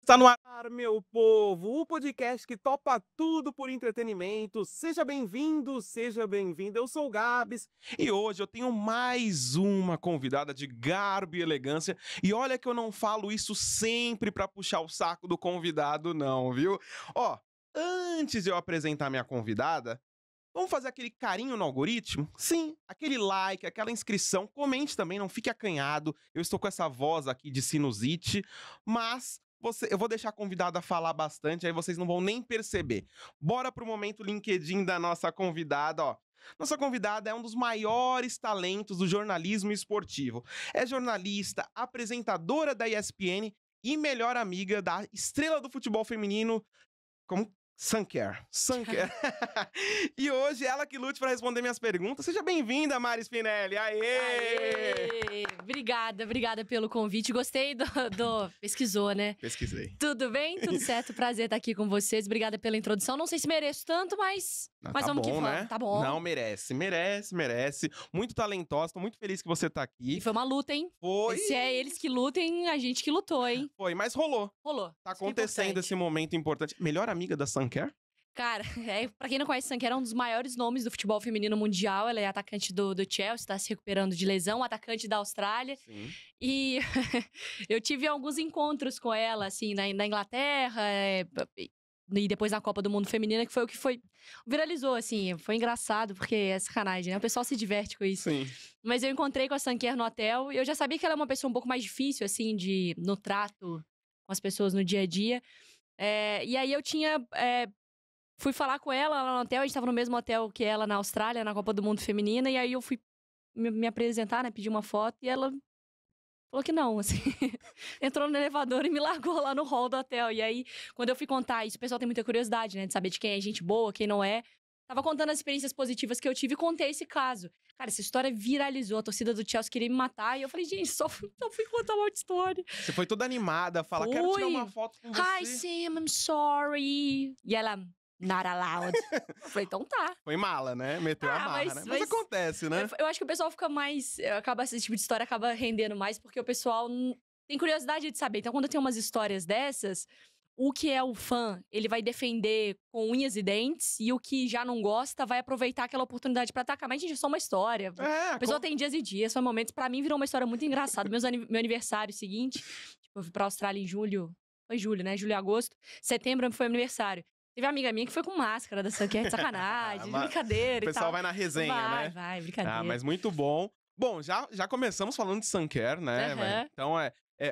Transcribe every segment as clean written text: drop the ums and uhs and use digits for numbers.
Está no ar, meu povo, o podcast que topa tudo por entretenimento. Seja bem-vindo, seja bem-vinda. Eu sou o Gabs e hoje eu tenho mais uma convidada de garbo e elegância. E olha que eu não falo isso sempre para puxar o saco do convidado, não, viu? Ó, antes de eu apresentar minha convidada, vamos fazer aquele carinho no algoritmo? Sim, aquele like, aquela inscrição. Comente também, não fique acanhado. Eu estou com essa voz aqui de sinusite, mas eu vou deixar a convidada falar bastante, aí vocês não vão nem perceber. Bora pro momento LinkedIn da nossa convidada, ó. Nossa convidada é um dos maiores talentos do jornalismo esportivo. É jornalista, apresentadora da ESPN e melhor amiga da estrela do futebol feminino, como Sanquer. Sanquer. E hoje ela que lute para responder minhas perguntas. Seja bem-vinda, Mari Spinelli. Aê! Aê! Obrigada pelo convite. Gostei Pesquisou, né? Pesquisei. Tudo bem? Tudo certo? Prazer estar aqui com vocês. Obrigada pela introdução. Não sei se mereço tanto, mas Não, vamos tá que bom, vamos. né? Tá bom. Não, merece. Muito talentosa, tô muito feliz que você tá aqui. E foi uma luta, hein? Foi. Se é eles que lutem, a gente que lutou, hein? Foi, mas rolou. Rolou. Tá Isso que é acontecendo importante. esse momento importante. Melhor amiga da Sanquer? Cara, pra quem não conhece, Sanquer é um dos maiores nomes do futebol feminino mundial. Ela é atacante do Chelsea, tá se recuperando de lesão, atacante da Austrália. Sim. E eu tive alguns encontros com ela, assim, na Inglaterra, e depois na Copa do Mundo Feminina, que foi o que viralizou, assim. Foi engraçado, porque é sacanagem, né? O pessoal se diverte com isso. Sim. Mas eu encontrei com a Sanquer no hotel, e eu já sabia que ela é uma pessoa um pouco mais difícil, assim, no trato com as pessoas no dia a dia. E aí eu fui falar com ela lá no hotel, a gente tava no mesmo hotel que ela na Austrália, na Copa do Mundo Feminina, e aí eu fui me apresentar, né, pedir uma foto, e ela falou que não, assim. Entrou no elevador e me largou lá no hall do hotel. E aí, quando eu fui contar isso, o pessoal tem muita curiosidade, né, de saber de quem é gente boa, quem não é. Tava contando as experiências positivas que eu tive e contei esse caso. Cara, essa história viralizou, a torcida do Chelsea queria me matar, e eu falei, gente, só fui contar uma outra história. Você foi toda animada, fala, quero tirar uma foto com Hi, você. Sam, I'm sorry. E ela, not allowed. Eu falei, então tá. Foi mala, né? Meteu a marra, né? Mas acontece, né? Eu acho que o pessoal fica mais... Esse tipo de história acaba rendendo mais, porque o pessoal tem curiosidade de saber. Então, quando tem umas histórias dessas, o que é o fã, ele vai defender com unhas e dentes, e o que já não gosta vai aproveitar aquela oportunidade pra atacar. Mas, gente, é só uma história. A pessoa tem dias e dias, são momentos. Pra mim, virou uma história muito engraçada. Meu aniversário seguinte, tipo, eu fui pra Austrália em julho. Foi julho, né? Julho e agosto. Setembro foi meu aniversário. Teve uma amiga minha que foi com máscara da Sanquer, de sacanagem, de brincadeira e tal. O pessoal vai na resenha, né? Vai, brincadeira. Ah, mas muito bom. Bom, já começamos falando de Sanquer, né? Uhum. Então,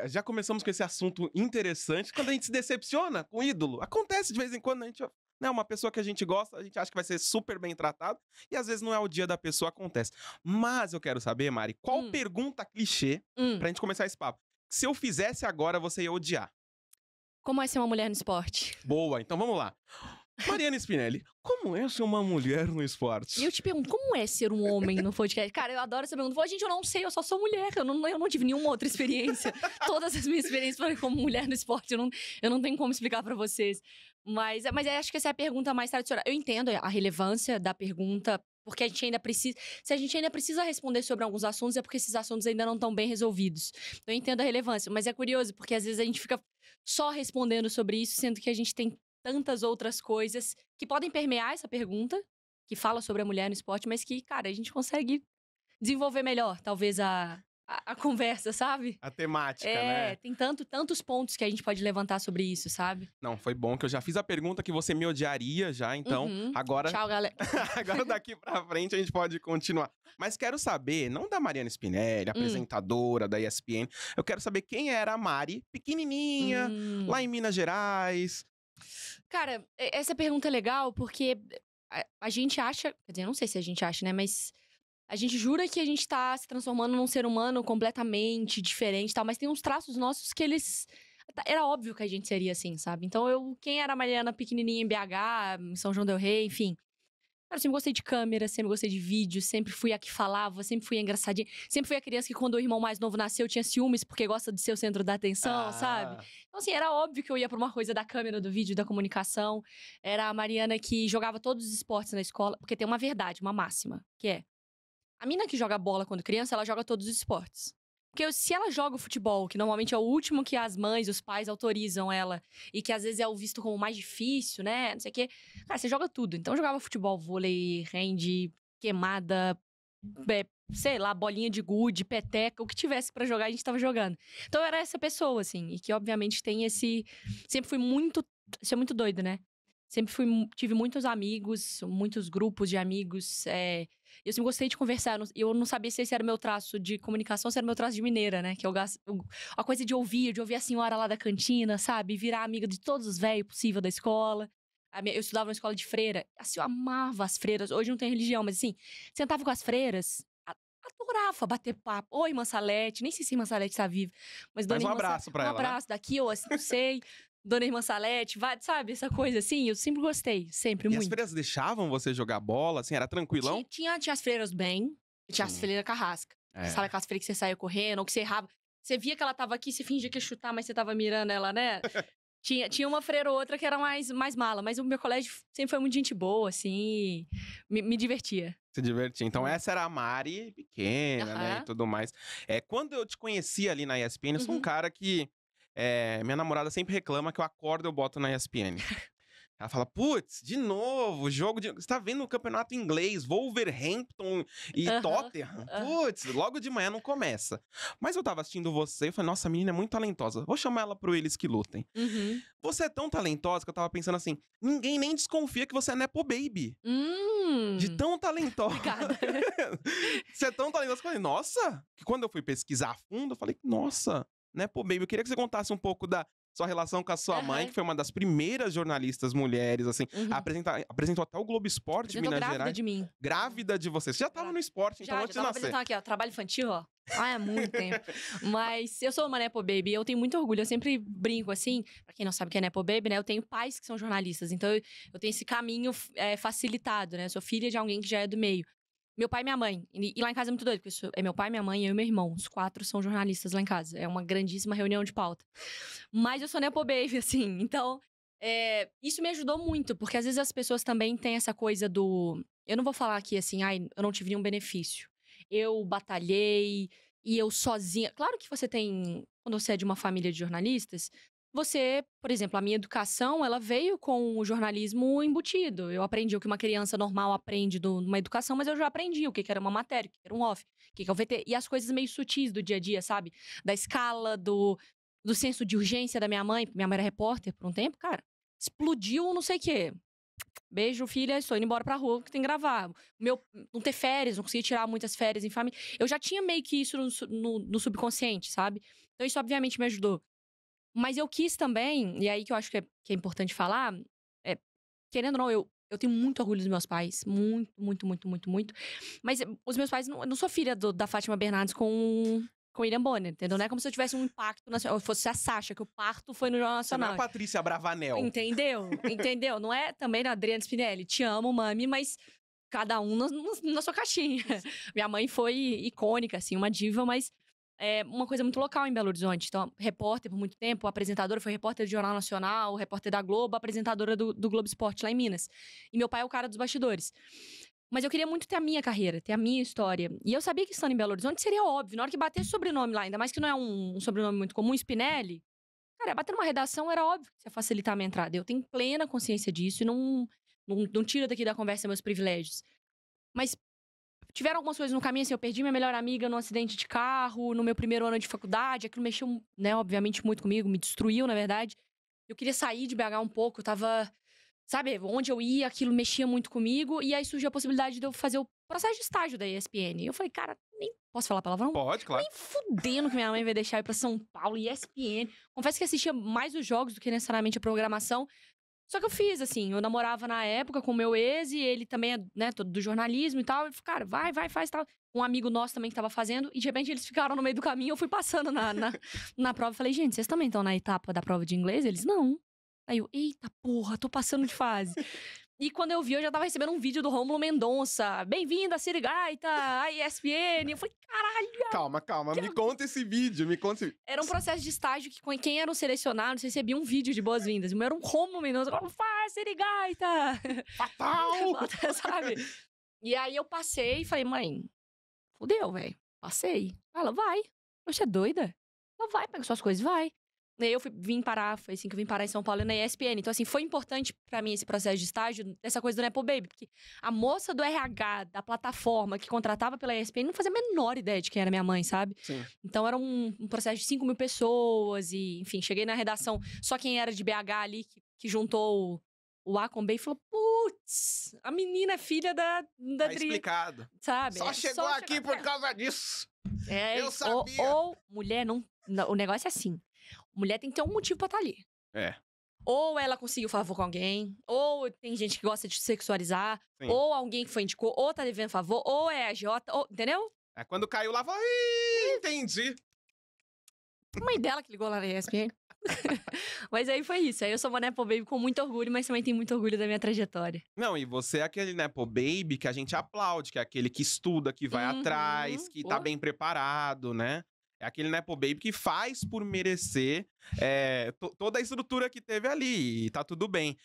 já começamos com esse assunto interessante. Quando a gente se decepciona com o ídolo, acontece de vez em quando, a gente... Né, uma pessoa que a gente gosta, a gente acha que vai ser super bem tratado, e às vezes não é o dia da pessoa, acontece. Mas eu quero saber, Mari, qual pergunta clichê, pra gente começar esse papo, se eu fizesse agora, você ia odiar? Como é ser uma mulher no esporte? Boa, então vamos lá. Mariana Spinelli, como é ser uma mulher no esporte? E eu te pergunto, como é ser um homem no podcast? Cara, eu adoro essa pergunta. Gente, eu não sei, eu só sou mulher. Eu não tive nenhuma outra experiência. Todas as minhas experiências foram como mulher no esporte. Eu não tenho como explicar pra vocês. Mas eu acho que essa é a pergunta mais tradicional. Eu entendo a relevância da pergunta, porque a gente ainda precisa... Se a gente ainda precisa responder sobre alguns assuntos, é porque esses assuntos ainda não estão bem resolvidos. Então eu entendo a relevância. Mas é curioso, porque às vezes a gente fica só respondendo sobre isso, sendo que a gente tem tantas outras coisas que podem permear essa pergunta, que fala sobre a mulher no esporte, mas que, cara, a gente consegue desenvolver melhor, talvez, a conversa, sabe? A temática, né? Tem tantos pontos que a gente pode levantar sobre isso, sabe? Não, foi bom que eu já fiz a pergunta que você me odiaria já, então agora... Tchau, galera. Agora daqui pra frente a gente pode continuar. Mas quero saber, não da Mariana Spinelli, apresentadora da ESPN, eu quero saber quem era a Mari, pequenininha, lá em Minas Gerais. Cara, essa pergunta é legal porque a gente acha... Quer dizer, eu não sei se a gente acha, né? Mas a gente jura que a gente tá se transformando num ser humano completamente diferente e tal. Mas tem uns traços nossos que eles... Era óbvio que a gente seria assim, sabe? Então, quem era a Mariana pequenininha em BH, em São João del Rei, enfim... Cara, eu sempre gostei de câmera, sempre gostei de vídeo, sempre fui a que falava, sempre fui a engraçadinha. Sempre fui a criança que, quando o irmão mais novo nasceu, tinha ciúmes porque gosta de ser o centro da atenção, sabe? Então, assim, era óbvio que eu ia pra uma coisa da câmera, do vídeo, da comunicação. Era a Mariana que jogava todos os esportes na escola, porque tem uma verdade, uma máxima, que é... A mina que joga bola quando criança, ela joga todos os esportes. Porque se ela joga o futebol, que normalmente é o último que as mães, os pais autorizam ela, e que às vezes é o visto como mais difícil, né? Não sei o quê. Cara, você joga tudo. Então eu jogava futebol, vôlei, hand, queimada, sei lá, bolinha de gude, peteca, o que tivesse pra jogar, a gente tava jogando. Então eu era essa pessoa, assim, e que obviamente tem esse. Sempre fui muito. Isso é muito doido, né? Sempre tive muitos amigos, muitos grupos de amigos. Eu sempre gostei de conversar. Eu não sabia se esse era o meu traço de comunicação ou se era o meu traço de mineira, né? Que a coisa de ouvir a senhora lá da cantina, sabe? Virar amiga de todos os velhos possível da escola. Eu estudava numa escola de freira. Assim, eu amava as freiras. Hoje não tem religião, mas assim, sentava com as freiras. Adorava bater papo. Oi, irmã Salete. Nem sei se irmã Salete tá viva. Mas um abraço pra ela, Um abraço daqui, ou assim, não sei. Dona Irmã Salete, sabe? Essa coisa assim, eu sempre gostei, sempre, muito. E as freiras deixavam você jogar bola, assim, era tranquilão? Tinha as freiras bem, tinha as freiras carrasca. Sabe aquelas freiras que você saia correndo, ou que você errava. Você via que ela tava aqui, você fingia que ia chutar, mas você tava mirando ela, né? Tinha uma freira ou outra que era mais mala, mas o meu colégio sempre foi muito gente boa, assim, me divertia. Se divertia. Então essa era a Mari, pequena, né, e tudo mais. Quando eu te conheci ali na ESPN, eu sou um cara que... minha namorada sempre reclama que eu acordo e eu boto na ESPN. Ela fala, putz, de novo, jogo de... Você tá vendo o campeonato inglês, Wolverhampton e Tottenham? Putz, logo de manhã não começa. Mas eu tava assistindo você e falei, nossa, a menina é muito talentosa. Vou chamar ela pro Eles que Lutem. Você é tão talentosa que eu tava pensando assim, ninguém nem desconfia que você é Nepo Baby. De tão talentosa. Obrigada. Você é tão talentosa que eu falei, nossa. Que quando eu fui pesquisar a fundo, eu falei, nossa, Nepo Baby. Eu queria que você contasse um pouco da sua relação com a sua mãe, que foi uma das primeiras jornalistas mulheres, assim. Apresentou até o Globo Esporte, Minas Gerais. Grávida de mim. Grávida de você. Você já tava no esporte, então, antes de nascer. Aqui, ó, trabalho infantil, ó. É muito tempo. Mas eu sou uma Nepo Baby, eu tenho muito orgulho. Eu sempre brinco, assim, pra quem não sabe o que é Nepo Baby, né? Eu tenho pais que são jornalistas, então eu tenho esse caminho facilitado, né? Eu sou filha de alguém que já é do meio. Meu pai e minha mãe. E lá em casa é muito doido, porque é meu pai, minha mãe, eu e meu irmão. Os 4 são jornalistas lá em casa. É uma grandíssima reunião de pauta. Mas eu sou Nepo Baby, assim. Então, isso me ajudou muito, porque às vezes as pessoas também têm essa coisa do... Eu não vou falar aqui assim, eu não tive nenhum benefício. Eu batalhei e eu sozinha... Claro que você tem... Quando você é de uma família de jornalistas... Você, por exemplo, a minha educação, ela veio com o jornalismo embutido. Eu aprendi o que uma criança normal aprende numa educação, mas eu já aprendi o que era uma matéria, o que era um off, o que é o VT. E as coisas meio sutis do dia a dia, sabe? Da escala, do senso de urgência da minha mãe. Minha mãe era repórter por um tempo, cara. Explodiu não sei o quê. Beijo, filha, estou indo embora pra rua, que tem que gravar. Não ter férias, não conseguia tirar muitas férias em família. Eu já tinha meio que isso no subconsciente, sabe? Então isso obviamente me ajudou. Mas eu quis também, e aí que eu acho que é importante falar, querendo ou não, eu tenho muito orgulho dos meus pais. Muito, muito, muito, muito, muito. Mas os meus pais, eu não sou filha da Fátima Bernardes com William Bonner, entendeu? Não é como se eu tivesse um impacto nacional. Fosse a Sasha, que o parto foi no Jornal Nacional. Você não é a Patrícia Bravanel. Entendeu? Entendeu? Não é também a Adriana Spinelli. Te amo, mami, mas cada um na sua caixinha. Minha mãe foi icônica, assim, uma diva, mas... uma coisa muito local em Belo Horizonte. Então, repórter por muito tempo, apresentadora, foi repórter do Jornal Nacional, repórter da Globo, apresentadora do Globo Esporte lá em Minas. E meu pai é o cara dos bastidores. Mas eu queria muito ter a minha carreira, ter a minha história. E eu sabia que estando em Belo Horizonte seria óbvio. Na hora que batesse sobrenome lá, ainda mais que não é um sobrenome muito comum, Spinelli, cara, bater numa redação era óbvio que ia facilitar a minha entrada. Eu tenho plena consciência disso e não tiro daqui da conversa meus privilégios. Mas tiveram algumas coisas no caminho, assim, eu perdi minha melhor amiga num acidente de carro, no meu primeiro ano de faculdade, aquilo mexeu, né, obviamente, muito comigo, me destruiu, na verdade. Eu queria sair de BH um pouco, eu tava, sabe, onde eu ia, aquilo mexia muito comigo, e aí surgiu a possibilidade de eu fazer o processo de estágio da ESPN. E eu falei, cara, nem posso falar palavrão? Pode, claro. Nem fudendo que minha mãe vai deixar eu ir pra São Paulo, ESPN. Confesso que assistia mais os jogos do que necessariamente a programação. Só que eu fiz, assim, eu namorava na época com o meu ex e ele também é, né, todo do jornalismo e tal. Ele falou, cara, vai, faz tal. Um amigo nosso também que tava fazendo e de repente eles ficaram no meio do caminho. Eu fui passando na prova. Falei, gente, vocês também estão na etapa da prova de inglês? Eles, não. Aí eu, eita porra, tô passando de fase. E quando eu vi, eu já tava recebendo um vídeo do Rômulo Mendonça. Bem-vindo a Sirigaita, a ESPN. Eu falei, caralho. Calma. Me conta esse vídeo, Era um processo de estágio que quem eram selecionados recebia um vídeo de boas-vindas. O meu era um Rômulo Mendonça. Faz, Sirigaita. Fatal! Sabe? E aí eu passei e falei, mãe, fudeu, velho. Passei. Ela, vai. Você é doida? Ela vai, pega suas coisas e vai. E aí vim parar, foi assim que eu vim parar em São Paulo na ESPN. Então, assim, foi importante pra mim esse processo de estágio, dessa coisa do Nepo Baby. Porque a moça do RH, da plataforma que contratava pela ESPN, não fazia a menor ideia de quem era minha mãe, sabe? Sim. Então, era um processo de 5 mil pessoas. E, enfim, cheguei na redação. Só quem era de BH ali, que juntou o A com o B e falou: putz, a menina é filha da Tá Dri. explicado. Sabe? Só chegou aqui por causa disso. Eu sabia. Ou mulher não. O negócio é assim. Mulher tem que ter um motivo pra estar ali. É. Ou ela conseguiu favor com alguém, ou tem gente que gosta de sexualizar, Sim. ou alguém que foi indicou, ou tá devendo favor, ou é agiota, ou, entendeu? É quando caiu lá, falou, ih, entendi. A mãe dela que ligou lá na ESPN. Mas aí foi isso. Aí eu sou uma Nepo Baby com muito orgulho, mas também tenho muito orgulho da minha trajetória. Não, e você é aquele Nepo Baby que a gente aplaude, que é aquele que estuda, que vai atrás, que tá bem preparado, né? É aquele Nepo Baby que faz por merecer toda a estrutura que teve ali, e tá tudo bem.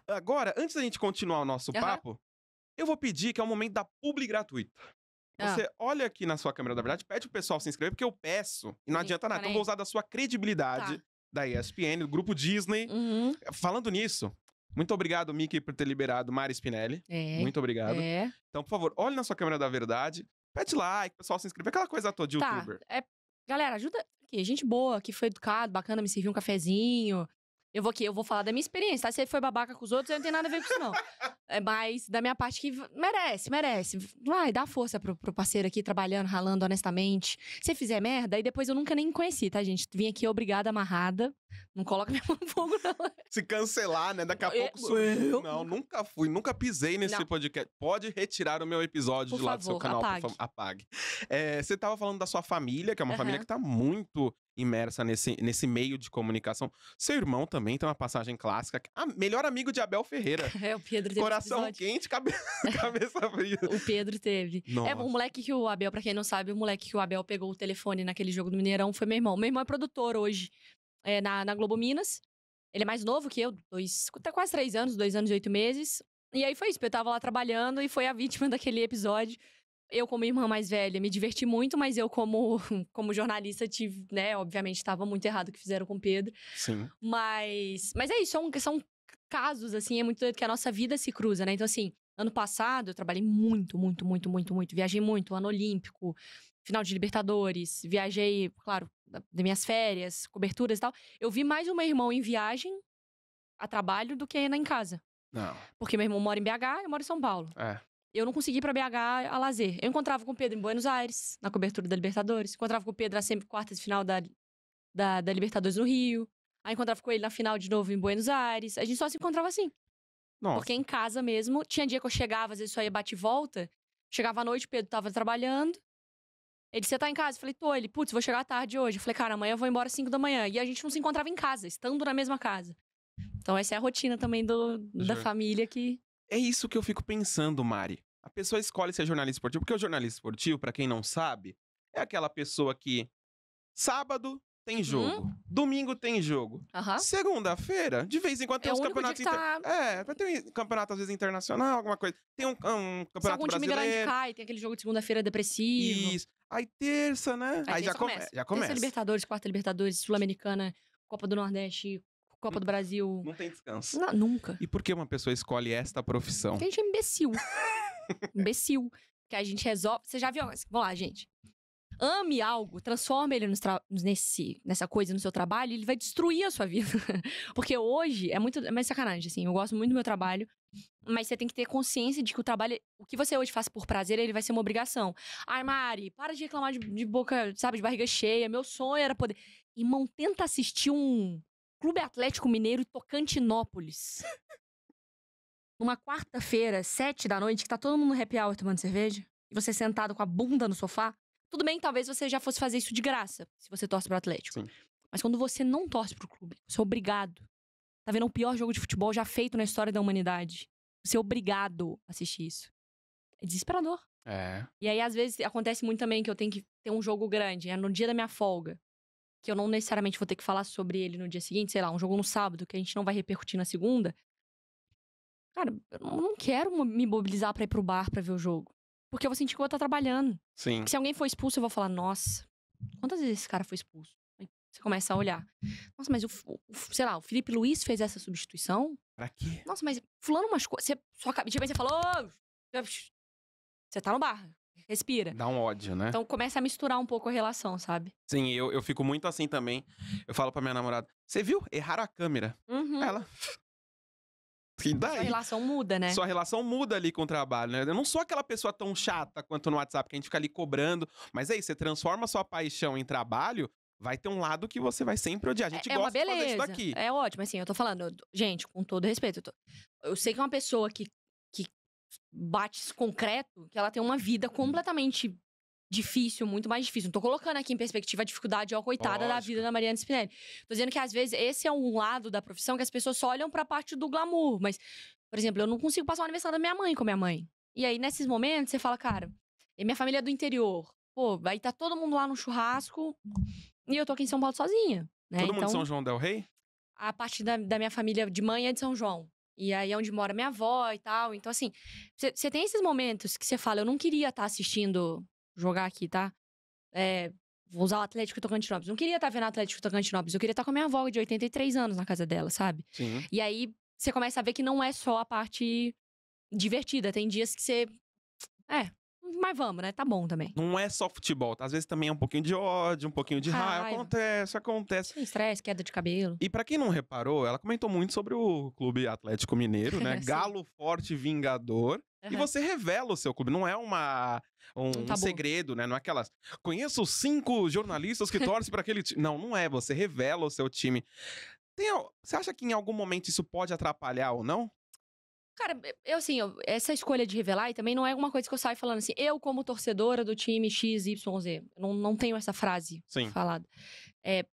Agora, antes da gente continuar o nosso papo, eu vou pedir que é o momento da publi gratuita. Você olha aqui na sua câmera, da verdade, pede pro pessoal se inscrever, porque eu peço, e não adianta nada. Então eu vou usar da sua credibilidade da ESPN, do Grupo Disney. Falando nisso, muito obrigado, Mickey, por ter liberado Mari Spinelli. Muito obrigado. Então, por favor, olhe na sua câmera da verdade, pede like, pessoal se inscrever, aquela coisa toda de youtuber. Galera, ajuda aqui, gente boa, que foi educado, bacana, me serviu um cafezinho. Eu vou falar da minha experiência, tá? Se ele foi babaca com os outros, eu não tenho nada a ver com isso, não. Mas da minha parte que merece. Vai, dá força pro parceiro aqui, trabalhando, ralando honestamente. Se fizer merda, aí depois eu nunca nem conheci, tá, gente? Vim aqui obrigada, amarrada. Não coloca minha mão no fogo, não. Se cancelar, né? Daqui a pouco sumiu. Não, nunca fui, nunca pisei nesse podcast. Pode retirar o meu episódio de lá do seu canal, apague. por favor. Apague. Você tava falando da sua família, que é uma família que tá muito imersa nesse meio de comunicação. Seu irmão também tem uma passagem clássica. Melhor amigo de Abel Ferreira. O Pedro teve Coração quente, cabeça fria. O Pedro teve. O moleque que o Abel, pra quem não sabe, o moleque que o Abel pegou o telefone naquele jogo do Mineirão foi meu irmão. Meu irmão é produtor hoje na Globo Minas. Ele é mais novo que eu, quase 3 anos, 2 anos e 8 meses. E aí foi isso, eu tava lá trabalhando e foi a vítima daquele episódio. Eu, como irmã mais velha, me diverti muito, mas eu, como jornalista, tive, né? Obviamente, estava muito errado o que fizeram com o Pedro. Sim. Mas é isso, são casos, assim, é muito doido que a nossa vida se cruza, né? Então, assim, ano passado eu trabalhei muito. Viajei muito, ano olímpico, final de Libertadores. Viajei, claro, das minhas férias, coberturas e tal. Eu vi mais o meu irmão em viagem, a trabalho, do que em casa. Não. Porque meu irmão mora em BH e eu moro em São Paulo. Eu não consegui ir pra BH a lazer. Eu encontrava com o Pedro em Buenos Aires, na cobertura da Libertadores. Encontrava com o Pedro sempre quartas de final da Libertadores no Rio. Aí encontrava com ele na final de novo em Buenos Aires. A gente só se encontrava assim. Nossa. Porque em casa mesmo, tinha dia que eu chegava, às vezes só ia bate e volta. Chegava à noite, o Pedro tava trabalhando. Ele, você tá em casa? Eu falei, tô. Ele, putz, vou chegar tarde hoje. Eu falei, cara, amanhã eu vou embora às 5 da manhã. E a gente não se encontrava em casa, estando na mesma casa. Então essa é a rotina também da família que... É isso que eu fico pensando, Mari. A pessoa escolhe ser jornalista esportivo, porque o jornalista esportivo, pra quem não sabe, é aquela pessoa que sábado tem jogo, domingo tem jogo, segunda-feira, de vez em quando tem uns campeonatos... Vai ter um campeonato às vezes internacional, alguma coisa. Tem um campeonato brasileiro. Se algum time grande cai, tem aquele jogo de segunda-feira depressivo. Isso. Aí terça, né? Aí já começa. Terça Libertadores, quarta Libertadores, Sul-Americana, Copa do Nordeste... Copa do Brasil. Não tem descanso. Não, nunca. E por que uma pessoa escolhe esta profissão? Porque a gente é imbecil. Imbecil. Que a gente resolve... Você já viu? Vamos lá, gente. Ame algo, transforma ele nessa coisa no seu trabalho e ele vai destruir a sua vida. Porque hoje é mais sacanagem, assim. Eu gosto muito do meu trabalho, mas você tem que ter consciência de que o que você hoje faz por prazer, ele vai ser uma obrigação. Ai, Mari, para de reclamar de boca, sabe, de barriga cheia. Meu sonho era poder... Irmão, tenta assistir um Clube Atlético Mineiro e Tocantinópolis. Numa quarta-feira, 7 da noite, que tá todo mundo no happy hour tomando cerveja, e você sentado com a bunda no sofá, tudo bem, talvez você já fosse fazer isso de graça, se você torce pro Atlético. Sim. Mas quando você não torce pro clube, você é obrigado. Tá vendo o pior jogo de futebol já feito na história da humanidade. Você é obrigado a assistir isso. É desesperador. E aí, às vezes, acontece muito também que eu tenho que ter um jogo grande, é no dia da minha folga. Que eu não necessariamente vou ter que falar sobre ele no dia seguinte, sei lá, um jogo no sábado, que a gente não vai repercutir na segunda. Cara, eu não quero me mobilizar pra ir pro bar pra ver o jogo. Porque eu vou sentir que eu vou estar trabalhando. Sim. Se alguém for expulso, eu vou falar, nossa, quantas vezes esse cara foi expulso? Aí você começa a olhar. Nossa, mas sei lá, o Felipe Luiz fez essa substituição? Pra quê? Nossa, mas fulano machucou. Você só de repente você falou, você tá no bar, respira. Dá um ódio, né? Então começa a misturar um pouco a relação, sabe? Sim, eu fico muito assim também. Eu falo pra minha namorada, você viu? Erraram a câmera. Uhum. Ela... E daí? Sua relação muda, né? Sua relação muda ali com o trabalho, né? Eu não sou aquela pessoa tão chata quanto no WhatsApp, que a gente fica ali cobrando. Mas aí, você transforma a sua paixão em trabalho, vai ter um lado que você vai sempre odiar. A gente gosta de fazer isso daqui. É ótimo, assim, eu tô falando, gente, com todo respeito, eu sei que é uma pessoa que bate concreto, que ela tem uma vida completamente difícil, muito mais difícil. Não tô colocando aqui em perspectiva a dificuldade, ó, coitada da vida da Mariana Spinelli. Tô dizendo que, às vezes, esse é um lado da profissão que as pessoas só olham pra parte do glamour. Mas, por exemplo, eu não consigo passar o aniversário da minha mãe com minha mãe. E aí, nesses momentos, você fala, cara, e minha família é do interior. Pô, vai tá todo mundo lá no churrasco e eu tô aqui em São Paulo sozinha, né? Todo mundo de São João del Rei? A parte da minha família de mãe é de São João. E aí é onde mora minha avó e tal. Então, assim, você tem esses momentos que você fala, eu não queria estar assistindo jogar aqui, tá? Vou usar o Atlético e Tocantinópolis. Não queria estar vendo o Atlético e Tocantinópolis. Eu queria estar com a minha avó de 83 anos na casa dela, sabe? Sim. E aí você começa a ver que não é só a parte divertida. Tem dias que você. Mas vamos, né? Tá bom também. Não é só futebol, tá? Às vezes também é um pouquinho de ódio, um pouquinho de raiva. Acontece. Tem estresse, queda de cabelo. E pra quem não reparou, ela comentou muito sobre o Clube Atlético Mineiro, né? Galo forte, vingador. E você revela o seu clube. Não é um segredo, né? Não é aquelas... Conheço 5 jornalistas que torcem pra aquele time. Não é. Você revela o seu time. Você acha que em algum momento isso pode atrapalhar ou não? Cara, essa escolha de revelar e também não é alguma coisa que eu saio falando assim, eu como torcedora do time XYZ. Não tenho essa frase falada.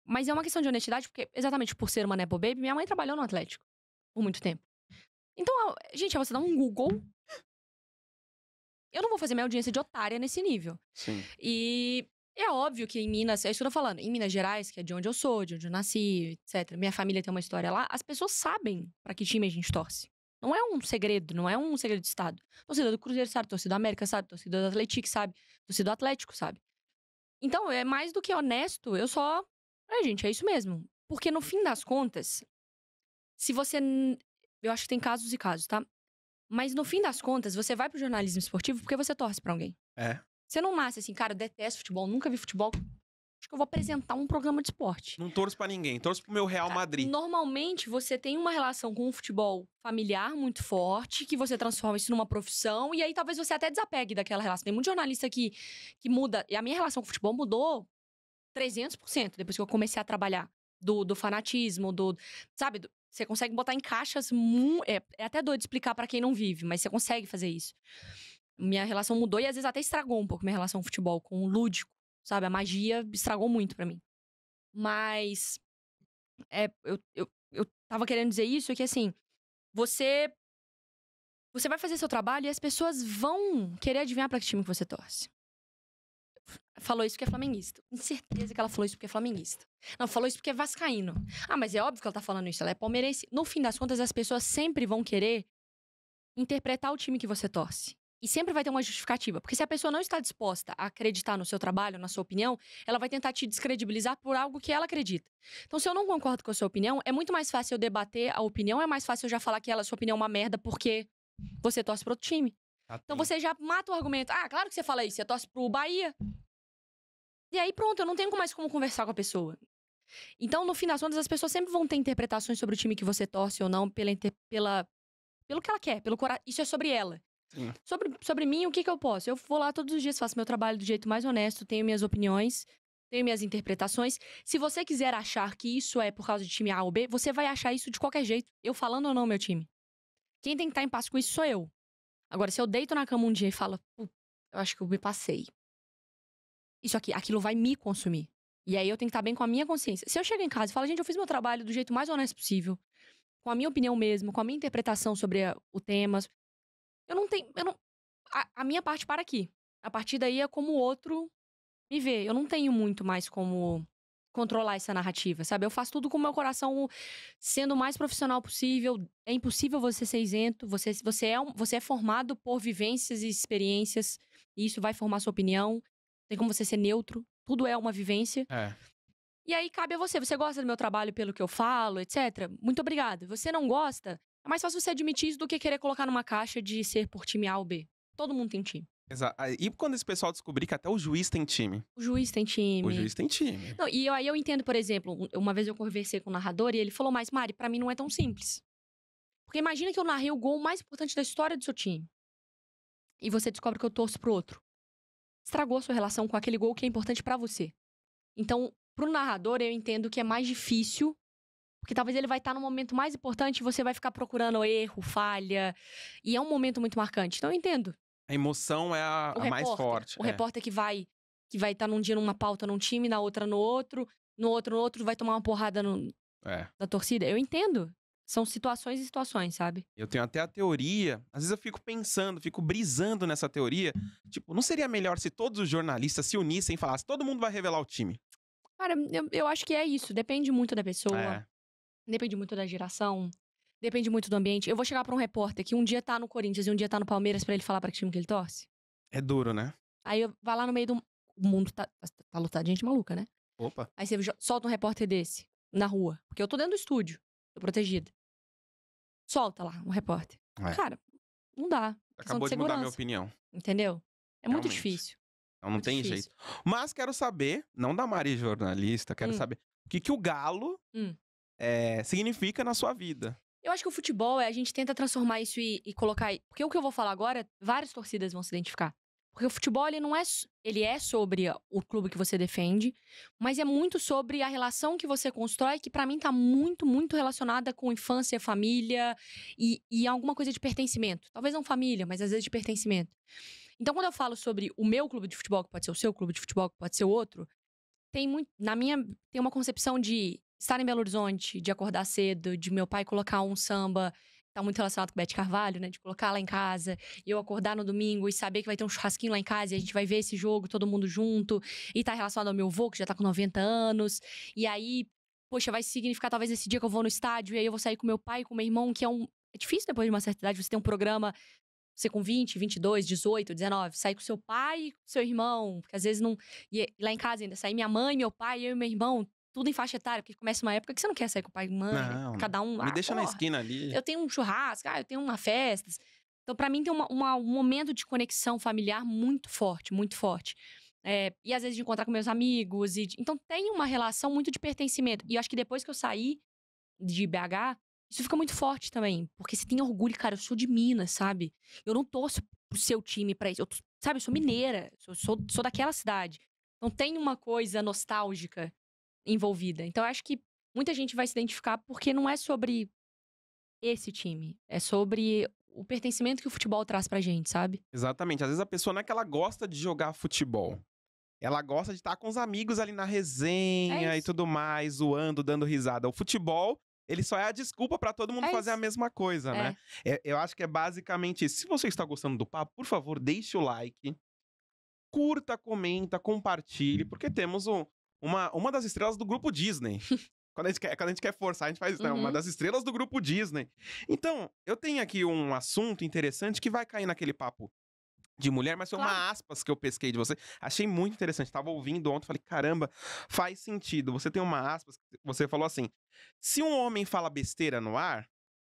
Mas é uma questão de honestidade, porque exatamente por ser uma Nepo Baby, minha mãe trabalhou no Atlético por muito tempo. Então, gente, você dá um Google. Eu não vou fazer minha audiência de otária nesse nível. Sim. E é óbvio que em Minas, é isso que eu tô falando, em Minas Gerais, que é de onde eu sou, de onde eu nasci, etc. Minha família tem uma história lá, as pessoas sabem pra que time a gente torce. Não é um segredo, não é um segredo de Estado. Torcida do Cruzeiro sabe, torcida do América sabe, torcida do Atlético sabe, torcida do Atlético sabe. Então, é mais do que honesto, eu só... gente, é isso mesmo. Porque no fim das contas, se você... Eu acho que tem casos e casos, tá? Mas no fim das contas, você vai pro jornalismo esportivo porque você torce pra alguém. Você não nasce assim, cara, eu detesto futebol, nunca vi futebol. Acho que eu vou apresentar um programa de esporte. Não torço pra ninguém, torço pro meu Real Madrid. Normalmente, você tem uma relação com o futebol familiar muito forte, que você transforma isso numa profissão, e aí talvez você até desapegue daquela relação. Tem muito jornalista que muda, e a minha relação com o futebol mudou 300% depois que eu comecei a trabalhar. Do fanatismo, sabe? Você consegue botar em caixas, é até doido explicar pra quem não vive, mas você consegue fazer isso. Minha relação mudou e às vezes até estragou um pouco minha relação com o futebol, com o lúdico. Sabe, a magia estragou muito pra mim. Mas eu tava querendo dizer isso, que assim, você vai fazer seu trabalho e as pessoas vão querer adivinhar pra que time que você torce. Falou isso porque é flamenguista. Com certeza que ela falou isso porque é flamenguista. Não, falou isso porque é vascaíno. Ah, mas é óbvio que ela tá falando isso, ela é palmeirense. No fim das contas, as pessoas sempre vão querer interpretar o time que você torce. E sempre vai ter uma justificativa. Porque se a pessoa não está disposta a acreditar no seu trabalho, na sua opinião, ela vai tentar te descredibilizar por algo que ela acredita. Então, se eu não concordo com a sua opinião, é muito mais fácil eu debater a opinião, é mais fácil eu já falar que a sua opinião é uma merda porque você torce pro outro time. Então, você já mata o argumento. Ah, claro que você fala isso, você torce pro Bahia. E aí, pronto, eu não tenho mais como conversar com a pessoa. Então, no fim das contas, as pessoas sempre vão ter interpretações sobre o time que você torce ou não, pelo que ela quer, pelo coração. Isso é sobre ela. Sobre mim, o que eu posso? Eu vou lá todos os dias, faço meu trabalho do jeito mais honesto, tenho minhas opiniões, tenho minhas interpretações. Se você quiser achar que isso é por causa de time A ou B, você vai achar isso de qualquer jeito, eu falando ou não meu time. Quem tem que estar em paz com isso sou eu. Agora, se eu deito na cama um dia e falo, eu acho que eu me passei. Aquilo vai me consumir. E aí eu tenho que estar bem com a minha consciência. Se eu chego em casa e falo, gente, eu fiz meu trabalho do jeito mais honesto possível, com a minha opinião mesmo, com a minha interpretação sobre o tema, a minha parte para aqui. A partir daí é como o outro me vê. Eu não tenho muito mais como controlar essa narrativa, sabe? Eu faço tudo com o meu coração sendo o mais profissional possível. É impossível você ser isento. Você é formado por vivências e experiências. E isso vai formar sua opinião. Tem como você ser neutro. tudo é uma vivência. É. E aí cabe a você. Você gosta do meu trabalho pelo que eu falo, etc. Muito obrigada. Você não gosta? É mais fácil você admitir isso do que querer colocar numa caixa de ser por time A ou B. Todo mundo tem time. Exato. E quando esse pessoal descobrir que até o juiz tem time? O juiz tem time. O juiz tem time. Não, e aí eu entendo, por exemplo, uma vez eu conversei com o narrador e ele falou, mas Mari, pra mim não é tão simples. Porque imagina que eu narrei o gol mais importante da história do seu time. E você descobre que eu torço pro outro. Estragou a sua relação com aquele gol que é importante pra você. Então, pro narrador, eu entendo que é mais difícil, porque talvez ele vai estar no momento mais importante e você vai ficar procurando erro, falha. E é um momento muito marcante. Então, eu entendo. A emoção é a mais forte. O repórter que vai estar num dia numa pauta num time, na outra no outro vai tomar uma porrada da torcida. Eu entendo. São situações e situações, sabe? Eu tenho até a teoria, às vezes eu fico pensando, fico brisando nessa teoria. Tipo, não seria melhor se todos os jornalistas se unissem e falassem, todo mundo vai revelar o time? Cara, eu acho que é isso. Depende muito da pessoa. É. Depende muito da geração. Depende muito do ambiente. Eu vou chegar pra um repórter que um dia tá no Corinthians e um dia tá no Palmeiras pra ele falar pra que time que ele torce? É duro, né? Aí vai lá no meio do... O mundo tá lotado de gente maluca, né? Opa. Aí você solta um repórter desse na rua. Porque eu tô dentro do estúdio. Tô protegida. Solta lá um repórter. É. Cara, não dá. Acabou de mudar minha opinião. Entendeu? É muito Realmente. difícil. Então não Muito tem difícil. jeito. Mas quero saber, não da Mari jornalista, quero saber o que o galo significa na sua vida. Eu acho que o futebol, a gente tenta transformar isso e colocar... Porque o que eu vou falar agora, várias torcidas vão se identificar. Porque o futebol, ele é sobre o clube que você defende, mas é muito sobre a relação que você constrói, que pra mim tá muito, muito relacionada com infância, família e alguma coisa de pertencimento. Talvez não família, mas às vezes de pertencimento. Então, quando eu falo sobre o meu clube de futebol, que pode ser o seu clube de futebol, que pode ser o outro, tem uma concepção de estar em Belo Horizonte, de acordar cedo, de meu pai colocar um samba, tá muito relacionado com Bete Carvalho, né? De colocar lá em casa, e eu acordar no domingo e saber que vai ter um churrasquinho lá em casa e a gente vai ver esse jogo, todo mundo junto. E tá relacionado ao meu avô, que já tá com 90 anos. E aí, poxa, vai significar talvez esse dia que eu vou no estádio e aí eu vou sair com meu pai e com meu irmão, que é difícil depois de uma certa idade você ter um programa, você com 20, 22, 18, 19, sair com seu pai e com seu irmão, porque às vezes não... E lá em casa ainda, sair minha mãe, meu pai, eu e meu irmão, tudo em faixa etária, porque começa uma época que você não quer sair com o pai e mãe, Não, cada um... me deixa na esquina ali. Eu tenho um churrasco, eu tenho uma festa. Então, pra mim, tem um momento de conexão familiar muito forte, muito forte. E às vezes de encontrar com meus amigos. Então, tem uma relação muito de pertencimento. E eu acho que depois que eu saí de BH, isso fica muito forte também. Porque você tem orgulho, cara, eu sou de Minas, sabe? Eu não torço pro seu time pra isso. Eu sou mineira, sou daquela cidade. Então, tem uma coisa nostálgica envolvida. Então, eu acho que muita gente vai se identificar porque não é sobre esse time. É sobre o pertencimento que o futebol traz pra gente, sabe? Exatamente. Às vezes a pessoa não é que ela gosta de jogar futebol. Ela gosta de estar com os amigos ali na resenha e tudo mais, zoando, dando risada. O futebol, ele só é a desculpa pra todo mundo fazer a mesma coisa, né? Eu acho que é basicamente isso. Se você está gostando do papo, por favor, deixe o like. Curta, comenta, compartilhe, porque temos uma das estrelas do grupo Disney. Quando a gente quer forçar, a gente faz isso, né? Uma das estrelas do grupo Disney. Então, eu tenho aqui um assunto interessante que vai cair naquele papo de mulher, mas foi uma aspas que eu pesquei de você. Achei muito interessante. Tava ouvindo ontem, falei, caramba, faz sentido. Você tem uma aspas, você falou assim, se um homem fala besteira no ar,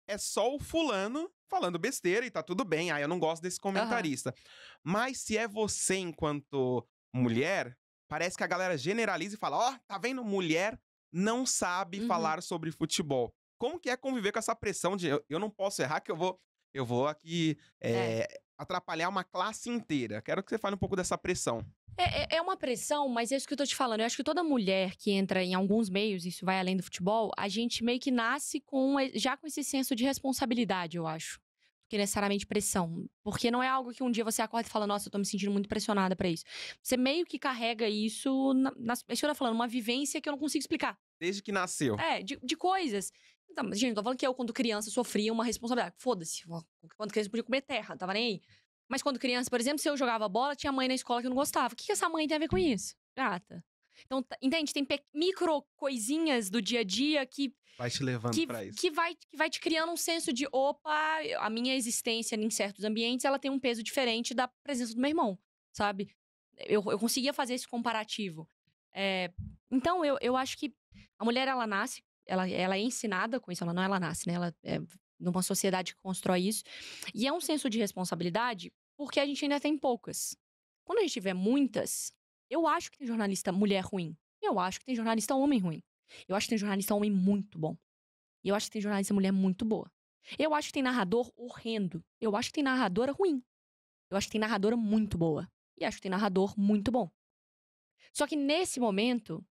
é só o fulano falando besteira e tá tudo bem. Eu não gosto desse comentarista. Mas se é você enquanto mulher, parece que a galera generaliza e fala, tá vendo? Mulher não sabe falar sobre futebol. Como que é conviver com essa pressão de eu não posso errar que eu vou aqui atrapalhar uma classe inteira? Quero que você fale um pouco dessa pressão. É uma pressão, mas é isso que eu tô te falando. Eu acho que toda mulher que entra em alguns meios, isso vai além do futebol, a gente meio que nasce já com esse senso de responsabilidade, eu acho. Que necessariamente pressão. Porque não é algo que um dia você acorda e fala, nossa, eu tô me sentindo muito pressionada pra isso. Você meio que carrega isso, é isso que eu tô falando, uma vivência que eu não consigo explicar. Desde que nasceu. De coisas. Então, gente, eu tô falando que eu, quando criança, sofria uma responsabilidade. Foda-se. Quando criança, eu podia comer terra, não tava nem aí. Mas quando criança, por exemplo, se eu jogava bola, tinha mãe na escola que eu não gostava. O que essa mãe tem a ver com isso? Gata. Então, entende? Tem micro coisinhas do dia a dia que... Vai te levando pra isso. Que vai te criando um senso de, opa, a minha existência em certos ambientes, ela tem um peso diferente da presença do meu irmão, sabe? Eu conseguia fazer esse comparativo. Então, eu acho que a mulher, ela nasce, ela é ensinada com isso, ela nasce, né? Ela é numa sociedade que constrói isso. E é um senso de responsabilidade porque a gente ainda tem poucas. Quando a gente tiver muitas, eu acho que tem jornalista mulher ruim. Eu acho que tem jornalista homem ruim. Eu acho que tem jornalista homem muito bom. E eu acho que tem jornalista mulher muito boa. Eu acho que tem narrador horrendo. Eu acho que tem narradora ruim. Eu acho que tem narradora muito boa. E acho que tem narrador muito bom. Só que nesse momento,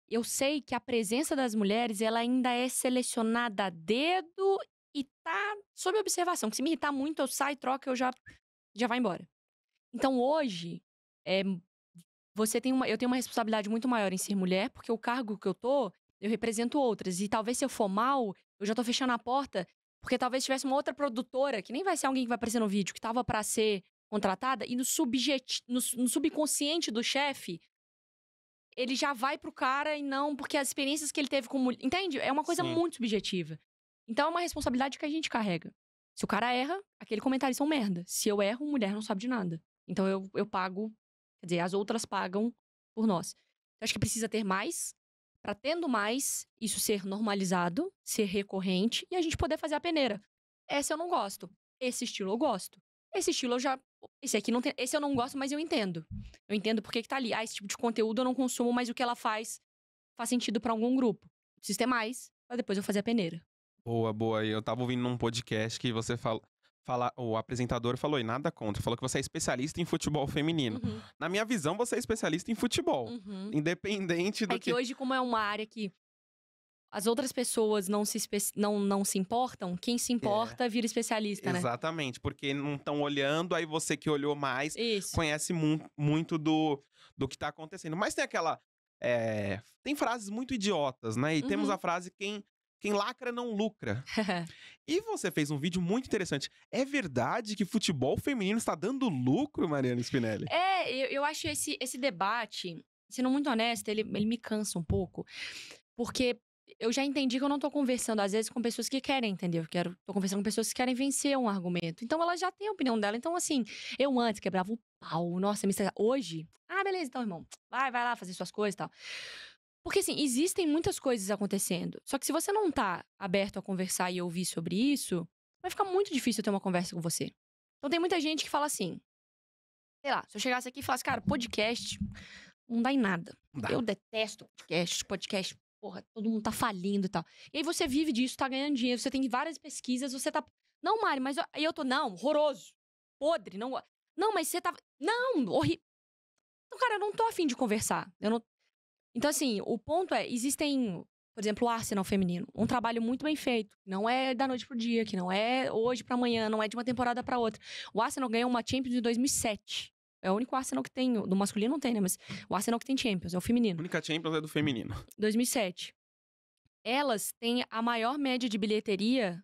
eu sei que a presença das mulheres, ela ainda é selecionada a dedo e tá sob observação. Que se me irritar muito, eu saio, troco, eu já vai embora. Então hoje, eu tenho uma responsabilidade muito maior em ser mulher, porque o cargo que eu represento outras. E talvez se eu for mal, eu já tô fechando a porta, porque talvez tivesse uma outra produtora, que nem vai ser alguém que vai aparecer no vídeo, que tava pra ser contratada, e no subconsciente do chefe, ele já vai pro cara e não, porque as experiências que ele teve com mulher. Entende? É uma coisa Sim. muito subjetiva. Então é uma responsabilidade que a gente carrega. Se o cara erra, aquele comentário são merda. Se eu erro, mulher não sabe de nada. Então eu pago, quer dizer, as outras pagam por nós. Eu acho que precisa ter mais, pra tendo mais, isso ser normalizado, ser recorrente e a gente poder fazer a peneira. Essa eu não gosto. Esse estilo eu gosto. Esse estilo eu já. Esse aqui não tem. Esse eu não gosto, mas eu entendo. Eu entendo por que tá ali. Ah, esse tipo de conteúdo eu não consumo, mas o que ela faz sentido pra algum grupo. Preciso ter mais, pra depois eu fazer a peneira. Boa, boa. Eu tava ouvindo num podcast que você o apresentador falou, e nada contra, falou que você é especialista em futebol feminino. Uhum. Na minha visão, você é especialista em futebol. Uhum. Independente do É que hoje, como é uma área que as outras pessoas não se importam, quem se importa vira especialista, né? Exatamente, porque não estão olhando, aí você que olhou mais Isso. conhece muito do que tá acontecendo. Mas tem aquela. Tem frases muito idiotas, né? E temos a frase: quem lacra não lucra. E você fez um vídeo muito interessante. É verdade que futebol feminino está dando lucro, Mariana Spinelli? Eu acho esse debate, sendo muito honesta, ele me cansa um pouco. Porque eu já entendi que eu não tô conversando, às vezes, com pessoas que querem entender. Tô conversando com pessoas que querem vencer um argumento. Então, ela já tem a opinião dela. Então, assim, eu antes quebrava o pau. Nossa, me estressava. Hoje, beleza, então, irmão. Vai lá fazer suas coisas e tal. Porque, assim, existem muitas coisas acontecendo. Só que se você não tá aberto a conversar e ouvir sobre isso, vai ficar muito difícil ter uma conversa com você. Então, tem muita gente que fala assim, sei lá, se eu chegasse aqui e falasse, cara, podcast não dá em nada. Eu detesto podcast, porra, todo mundo tá falindo e tal. E aí você vive disso, tá ganhando dinheiro, você tem várias pesquisas, você tá... Não, Mari, mas aí eu tô... Não, horroroso, podre, não... Não, mas você tá... Não, horrível. Então, cara, eu não tô afim de conversar. Então, assim, o ponto é, existem, por exemplo, o Arsenal feminino. Um trabalho muito bem feito. Não é da noite pro dia, que não é hoje pra amanhã, não é de uma temporada pra outra. O Arsenal ganhou uma Champions em 2007. É o único Arsenal que tem. Do masculino não tem, né? Mas o Arsenal que tem Champions, é o feminino. A única Champions é do feminino. 2007. Elas têm a maior média de bilheteria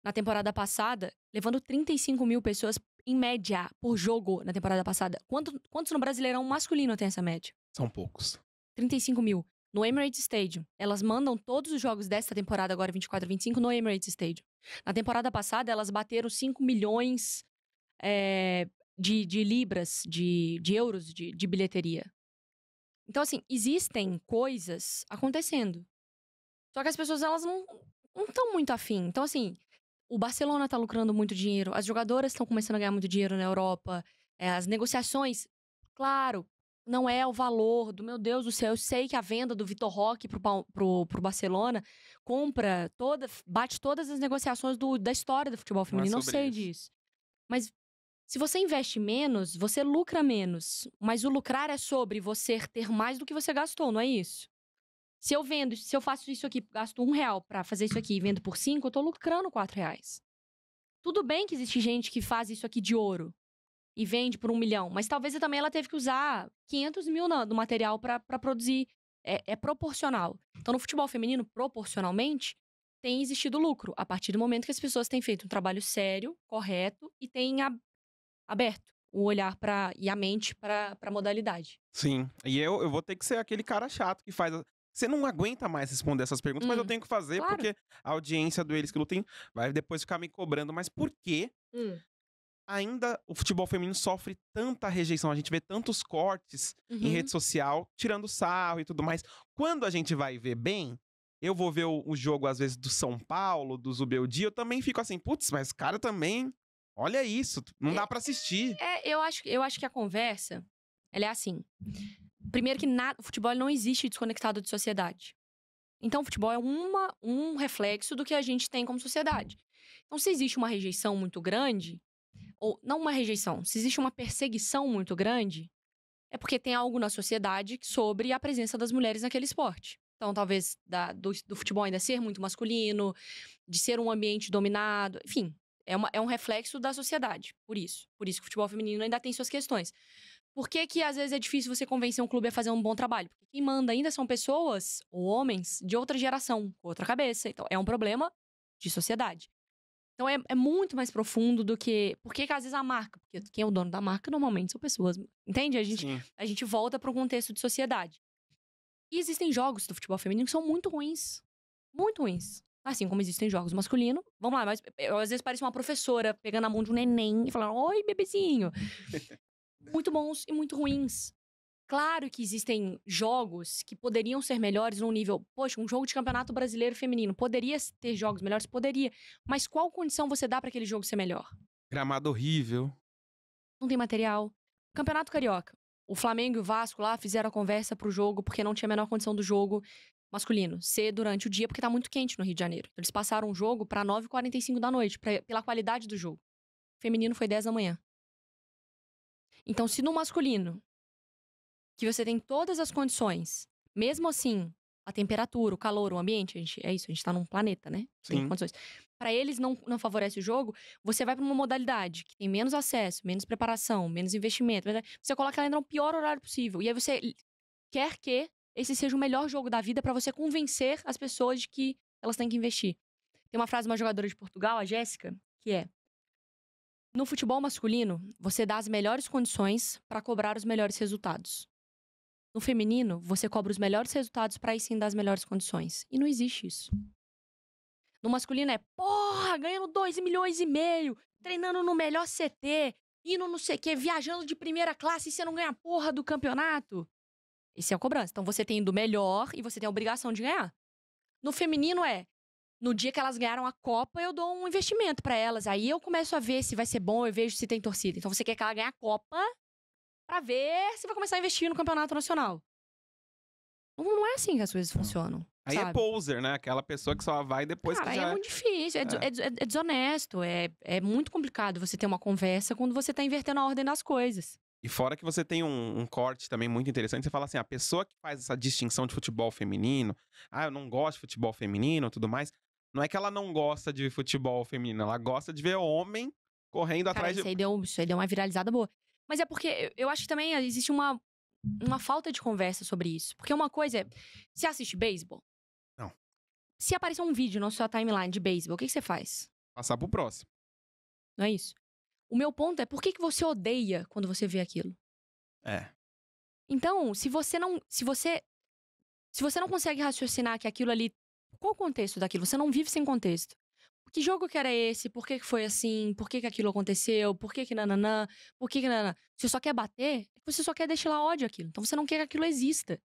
na temporada passada, levando 35 mil pessoas, em média, por jogo na temporada passada. Quantos no Brasileirão masculino tem essa média? São poucos. 35 mil. No Emirates Stadium. Elas mandam todos os jogos desta temporada, agora 24 e 25, no Emirates Stadium. Na temporada passada, elas bateram 5 milhões de libras, de euros de bilheteria. Então, assim, existem coisas acontecendo. Só que as pessoas, elas não estão muito afim. Então, assim, o Barcelona tá lucrando muito dinheiro, as jogadoras estão começando a ganhar muito dinheiro na Europa, as negociações, claro, não é o valor do, meu Deus do céu, eu sei que a venda do Vitor Roque pro Barcelona bate todas as negociações da história do futebol feminino, não sei disso. Mas se você investe menos, você lucra menos. Mas o lucrar é sobre você ter mais do que você gastou, não é isso? Se eu faço isso aqui, gasto R$1 pra fazer isso aqui e vendo por 5, eu tô lucrando R$4. Tudo bem que existe gente que faz isso aqui de ouro e vende por 1 milhão, mas talvez também ela teve que usar 500 mil do material pra produzir. É proporcional. Então, no futebol feminino, proporcionalmente, tem existido lucro a partir do momento que as pessoas têm feito um trabalho sério, correto e têm aberto o olhar e a mente pra modalidade. Sim, e eu vou ter que ser aquele cara chato que faz... Você não aguenta mais responder essas perguntas, mas eu tenho que fazer, claro. Porque a audiência do Eles que Lutem vai depois ficar me cobrando. Mas por que ainda o futebol feminino sofre tanta rejeição. A gente vê tantos cortes em Uhum. rede social, tirando sarro e tudo mais. Quando a gente vai ver bem, eu vou ver o jogo, às vezes, do São Paulo, do Zubeldia, eu também fico assim, putz, mas cara também, olha isso, não dá pra assistir. Eu acho que a conversa, ela é assim. Primeiro que o futebol não existe desconectado de sociedade. Então, o futebol é um reflexo do que a gente tem como sociedade. Então, se existe uma rejeição muito grande, ou não uma rejeição, se existe uma perseguição muito grande, é porque tem algo na sociedade sobre a presença das mulheres naquele esporte. Então, talvez do futebol ainda ser muito masculino, de ser um ambiente dominado, enfim, é um reflexo da sociedade, por isso. Por isso que o futebol feminino ainda tem suas questões. Por que às vezes é difícil você convencer um clube a fazer um bom trabalho? Porque quem manda ainda são pessoas, ou homens, de outra geração, com outra cabeça. Então, é um problema de sociedade. Então, é muito mais profundo do que... Por que às vezes a marca? Porque quem é o dono da marca, normalmente, são pessoas. Entende? Sim. A gente volta para um contexto de sociedade. E existem jogos do futebol feminino que são muito ruins. Muito ruins. Assim como existem jogos masculinos. Vamos lá, mas eu, às vezes parece uma professora pegando a mão de um neném e falando: oi, bebezinho. Muito bons e muito ruins. Claro que existem jogos que poderiam ser melhores num nível... Poxa, um jogo de campeonato brasileiro feminino. Poderia ter jogos melhores? Poderia. Mas qual condição você dá pra aquele jogo ser melhor? Gramado horrível. Não tem material. Campeonato Carioca. O Flamengo e o Vasco lá fizeram a conversa pro jogo porque não tinha a menor condição do jogo masculino ser durante o dia porque tá muito quente no Rio de Janeiro. Eles passaram o jogo pra 9h45 da noite, pela qualidade do jogo. O feminino foi 10 da manhã. Então, se no masculino, que você tem todas as condições, mesmo assim, a temperatura, o calor, o ambiente, a gente tá num planeta, né? Tem Sim. condições. Pra eles não favorece o jogo, você vai pra uma modalidade que tem menos acesso, menos preparação, menos investimento. Você coloca ela no pior horário possível. E aí você quer que esse seja o melhor jogo da vida pra você convencer as pessoas de que elas têm que investir. Tem uma frase de uma jogadora de Portugal, a Jéssica, que é: no futebol masculino, você dá as melhores condições pra cobrar os melhores resultados. No feminino, você cobra os melhores resultados pra aí sim dar as melhores condições. E não existe isso. No masculino é, porra, ganhando 2,5 milhões, treinando no melhor CT, indo não sei o quê, viajando de primeira classe e você não ganha a porra do campeonato. Esse é a cobrança. Então você tem do melhor e você tem a obrigação de ganhar. No feminino é, no dia que elas ganharam a Copa, eu dou um investimento pra elas. Aí eu começo a ver se vai ser bom, eu vejo se tem torcida. Então você quer que ela ganhe a Copa pra ver se vai começar a investir no campeonato nacional. Não é assim que as coisas funcionam. Aí sabe? é poser, né? Aquela pessoa que só vai depois Cara, que já... é muito difícil, é desonesto, é muito complicado você ter uma conversa quando você tá invertendo a ordem das coisas. E fora que você tem um corte também muito interessante, você fala assim, a pessoa que faz essa distinção de futebol feminino, eu não gosto de futebol feminino e tudo mais, não é que ela não gosta de futebol feminino, ela gosta de ver homem correndo Cara, atrás de... isso aí deu uma viralizada boa. Mas é porque eu acho que também existe uma falta de conversa sobre isso. Porque uma coisa é, você assiste beisebol? Não. Se aparecer um vídeo na sua timeline de beisebol, o que você faz? Passar pro próximo. Não é isso? O meu ponto é, por que você odeia quando você vê aquilo? É. Então, se você não consegue raciocinar que aquilo ali... Qual o contexto daquilo? Você não vive sem contexto. Que jogo que era esse? Por que foi assim? Por que aquilo aconteceu? Por que nananã? Por que nananã? Você só quer bater, você só quer deixar ódio aquilo. Então você não quer que aquilo exista.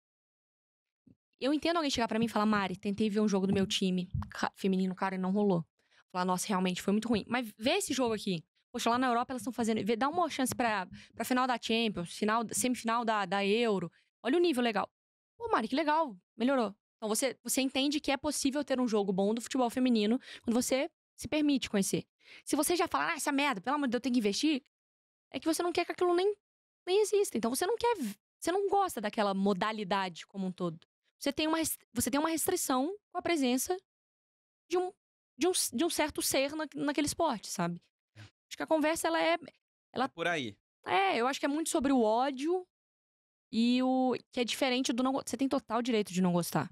Eu entendo alguém chegar pra mim e falar, Mari, tentei ver um jogo do meu time feminino, cara, e não rolou. Falar, nossa, realmente foi muito ruim. Mas vê esse jogo aqui. Poxa, lá na Europa elas estão fazendo... Dá uma chance pra final da Champions, semifinal da Euro. Olha o nível legal. Pô, Mari, que legal. Melhorou. Então você entende que é possível ter um jogo bom do futebol feminino quando você se permite conhecer. Se você já fala, essa merda, pelo amor de Deus, eu tenho que investir, é que você não quer que aquilo nem exista. Então você não gosta daquela modalidade como um todo. Você tem uma restrição com a presença de um certo ser naquele esporte, sabe? Acho que a conversa, ela é por aí. eu acho que é muito sobre o ódio e o que é diferente do não... Você tem total direito de não gostar.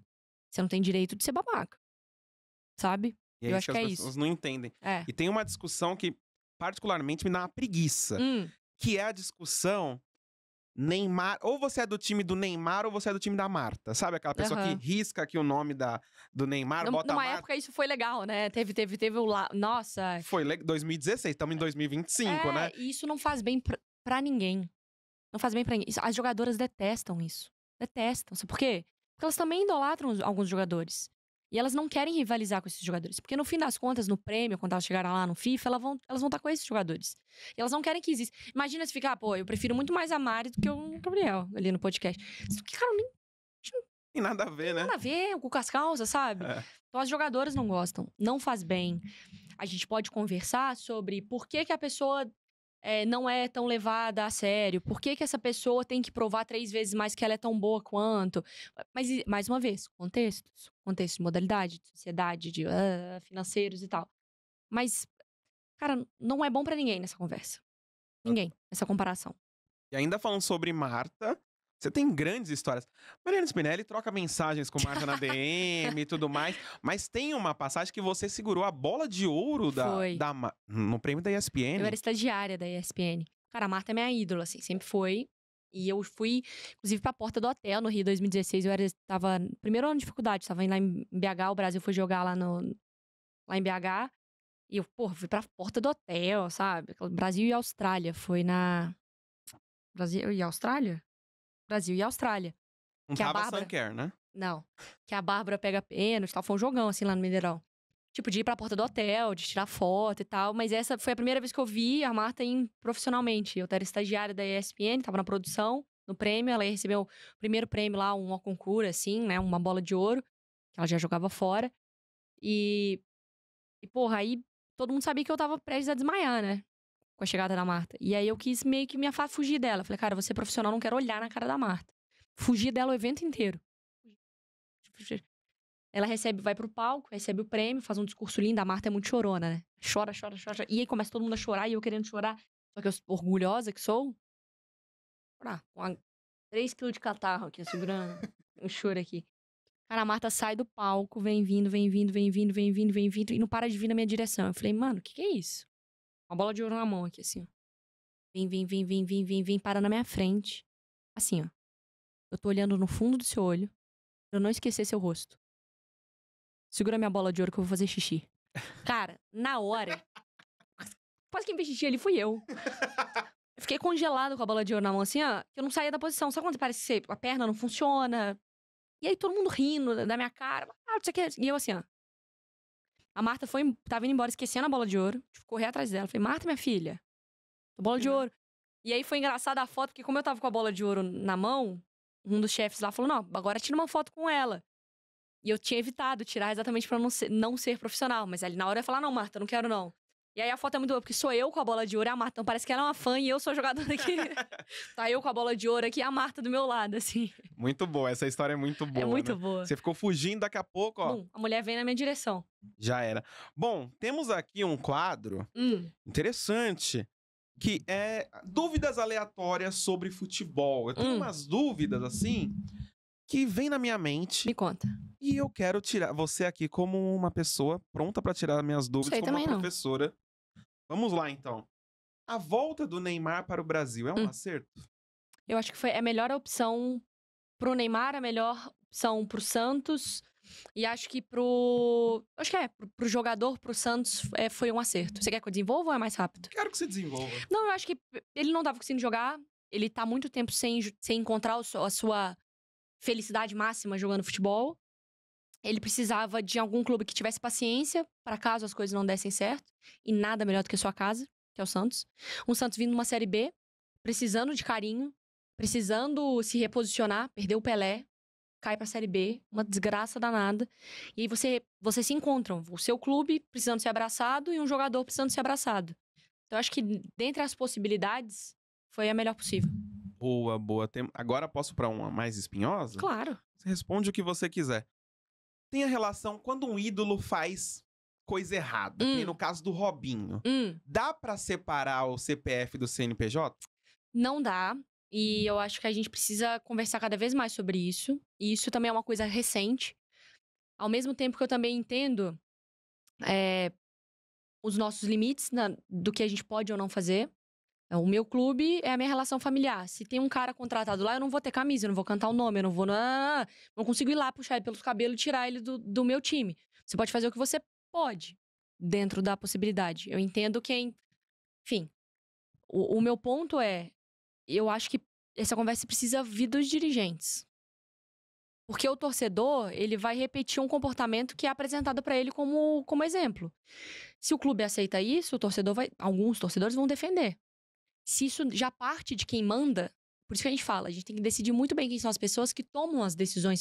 Você não tem direito de ser babaca. Sabe? E é Eu isso acho que que as é pessoas isso. não entendem. É. E tem uma discussão que particularmente me dá uma preguiça, que é a discussão Neymar, ou você é do time do Neymar ou você é do time da Marta. Sabe aquela pessoa Aham. que risca aqui o nome do Neymar, bota a Numa Marta? época isso foi legal, né? Teve o lá. Nossa. Foi 2016, estamos em 2025, né? E isso não faz bem pra ninguém. Não faz bem pra ninguém. As jogadoras detestam isso. Detestam. Sabe por quê? Porque elas também idolatram alguns jogadores. E elas não querem rivalizar com esses jogadores. Porque no fim das contas, no prêmio, quando elas chegarem lá no FIFA, elas vão estar com esses jogadores. E elas não querem que exista. Imagina se ficar, pô, eu prefiro muito mais a Mari do que o Gabriel ali no podcast. Que, cara, nem Tem nada a ver, né? nada a ver com as calças, sabe? É. Então as jogadoras não gostam. Não faz bem. A gente pode conversar sobre por que a pessoa não é tão levada a sério. Por que essa pessoa tem que provar 3 vezes mais que ela é tão boa quanto? Mas, mais uma vez, contextos. Contexto de modalidade, de sociedade, de financeiros e tal. Mas, cara, não é bom pra ninguém nessa conversa. Ninguém, essa comparação. E ainda falando sobre Marta, você tem grandes histórias. Mariana Spinelli troca mensagens com Marta na DM e tudo mais, mas tem uma passagem que você segurou a bola de ouro Foi. no prêmio da ESPN. Eu era estagiária da ESPN. Cara, a Marta é minha ídola, assim, sempre foi. E eu fui, inclusive, pra porta do hotel no Rio 2016. Tava no primeiro ano de faculdade, tava indo lá em BH, o Brasil foi jogar lá em BH. E eu, fui pra porta do hotel, sabe? Brasil e Austrália. Foi na. Brasil e Austrália? Brasil e Austrália. Não que a tava Bárbara- Sunker, né? Não. Que a Bárbara pega pênalti e tal. Foi um jogão, assim, lá no Mineirão. Tipo, de ir pra porta do hotel, de tirar foto e tal. Mas essa foi a primeira vez que eu vi a Marta profissionalmente. Eu era estagiária da ESPN, tava na produção, no prêmio. Ela ia receber o primeiro prêmio lá, um concurso, assim, né? Uma bola de ouro. Que ela já jogava fora. E porra, aí todo mundo sabia que eu tava prestes a desmaiar, né? Com a chegada da Marta. E aí eu quis meio que fugir dela. Falei, cara, você profissional, não quero olhar na cara da Marta. Fugir dela o evento inteiro. Ela vai pro palco, recebe o prêmio, faz um discurso lindo. A Marta é muito chorona, né? Chora, chora, chora. E aí começa todo mundo a chorar e eu querendo chorar. Só que eu, orgulhosa que sou, com 3 quilos de catarro aqui, segurando um choro aqui. Cara, a Marta sai do palco, vem vindo, vem vindo, vem vindo, vem vindo, vem vindo, e não para de vir na minha direção. Eu falei, mano, o que é isso? Uma bola de ouro na mão aqui, assim, ó. Vem, vem, vem, vem, vem, vem, vem, para na minha frente. Assim, ó. Eu tô olhando no fundo do seu olho, pra eu não esquecer seu rosto. Segura minha bola de ouro que eu vou fazer xixi. Cara, na hora, quase quem fez xixi ali fui eu. Eu fiquei congelado com a bola de ouro na mão, assim, ó, que eu não saía da posição. Sabe quando parece que a perna não funciona? E aí todo mundo rindo da minha cara. Ah, não sei o que. E eu assim, ó. A Marta tava indo embora, esquecendo a bola de ouro. Tive que correr atrás dela. Falei, Marta, minha filha, bola de ouro. E aí foi engraçada a foto, porque como eu tava com a bola de ouro na mão, um dos chefes lá falou, não, agora tira uma foto com ela. E eu tinha evitado tirar exatamente pra não ser profissional. Mas ali na hora eu ia falar, não, Marta, não quero não. E aí a foto é muito boa, porque sou eu com a bola de ouro e a Marta. Então parece que ela é uma fã e eu sou a jogadora aqui. Tá eu com a bola de ouro aqui e a Marta do meu lado, assim. Muito boa, essa história é muito boa. É muito né? boa. Você ficou fugindo, daqui a pouco, ó. Bom, a mulher vem na minha direção. Já era. Bom, temos aqui um quadro interessante, que é dúvidas aleatórias sobre futebol. Eu tenho umas dúvidas, assim, que vem na minha mente. Me conta. E eu quero tirar você aqui como uma pessoa pronta pra tirar minhas dúvidas, como uma também não. professora. Vamos lá, então. A volta do Neymar para o Brasil é um acerto? Eu acho que foi a melhor opção pro Neymar, a melhor opção pro Santos. E acho que pro jogador, pro Santos, foi um acerto. Você quer que eu desenvolva ou é mais rápido? Quero que você desenvolva. Não, eu acho que ele não tava conseguindo jogar. Ele tá muito tempo sem encontrar a sua felicidade máxima jogando futebol. Ele precisava de algum clube que tivesse paciência para caso as coisas não dessem certo. E nada melhor do que a sua casa, que é o Santos. Um Santos vindo numa Série B, precisando de carinho, precisando se reposicionar, perdeu o Pelé, cai pra Série B, uma desgraça danada. E aí você se encontram, o seu clube precisando ser abraçado e um jogador precisando ser abraçado. Então, eu acho que, dentre as possibilidades, foi a melhor possível. Boa, boa. Agora posso para uma mais espinhosa? Claro. Você responde o que você quiser. Tem a relação quando um ídolo faz coisa errada, que nem no caso do Robinho. Dá pra separar o CPF do CNPJ? Não dá. E eu acho que a gente precisa conversar cada vez mais sobre isso. E isso também é uma coisa recente. Ao mesmo tempo que eu também entendo os nossos limites do que a gente pode ou não fazer. O meu clube é a minha relação familiar. Se tem um cara contratado lá, eu não vou ter camisa, eu não vou cantar o nome, eu não vou... Não consigo ir lá, puxar ele pelos cabelos e tirar ele do meu time. Você pode fazer o que você pode, dentro da possibilidade. Eu entendo quem... Enfim, o meu ponto é... Eu acho que essa conversa precisa vir dos dirigentes. Porque o torcedor, ele vai repetir um comportamento que é apresentado pra ele como exemplo. Se o clube aceita isso, o torcedor vai... Alguns torcedores vão defender. Se isso já parte de quem manda, por isso que a gente fala, a gente tem que decidir muito bem quem são as pessoas que tomam as decisões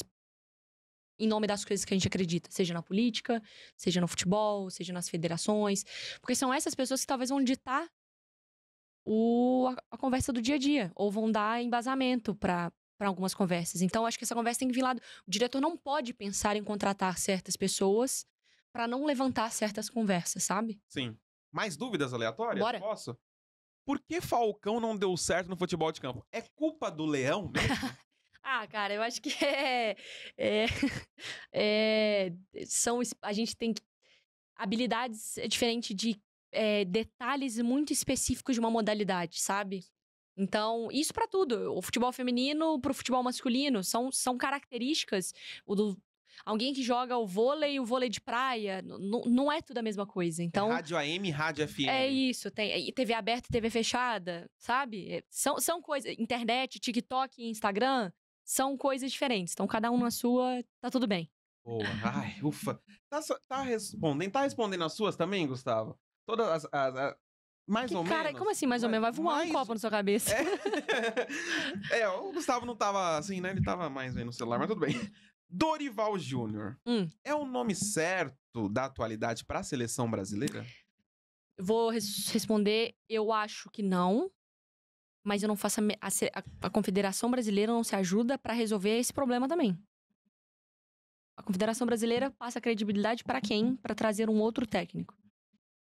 em nome das coisas que a gente acredita, seja na política, seja no futebol, seja nas federações, porque são essas pessoas que talvez vão ditar a conversa do dia a dia, ou vão dar embasamento para algumas conversas. Então, acho que essa conversa tem que vir lá. O diretor não pode pensar em contratar certas pessoas para não levantar certas conversas, sabe? Sim. Mais dúvidas aleatórias? Bora. Posso? Por que Falcão não deu certo no futebol de campo? É culpa do Leão mesmo? Cara, eu acho que a gente tem habilidades diferentes de detalhes muito específicos de uma modalidade, sabe? Então, isso pra tudo. O futebol feminino pro futebol masculino são características. Alguém que joga o vôlei de praia, não é tudo a mesma coisa. Então, Rádio AM, rádio FM. é isso, tem TV aberta e TV fechada, sabe? São coisas. Internet, TikTok e Instagram são coisas diferentes. Então, cada um na sua, tá tudo bem. Boa. Ai, ufa. Tá respondendo as suas também, Gustavo? Todas mais ou Cara, menos? como assim, mais ou menos? Vai voar um copo na sua cabeça. O Gustavo não tava assim, né? Ele tava mais vendo no celular, mas tudo bem. Dorival Júnior. É o nome certo da atualidade pra seleção brasileira? Vou responder, eu acho que não. Mas eu não faço... A Confederação Brasileira não se ajuda pra resolver esse problema também. A Confederação Brasileira passa credibilidade pra quem? Pra trazer um outro técnico.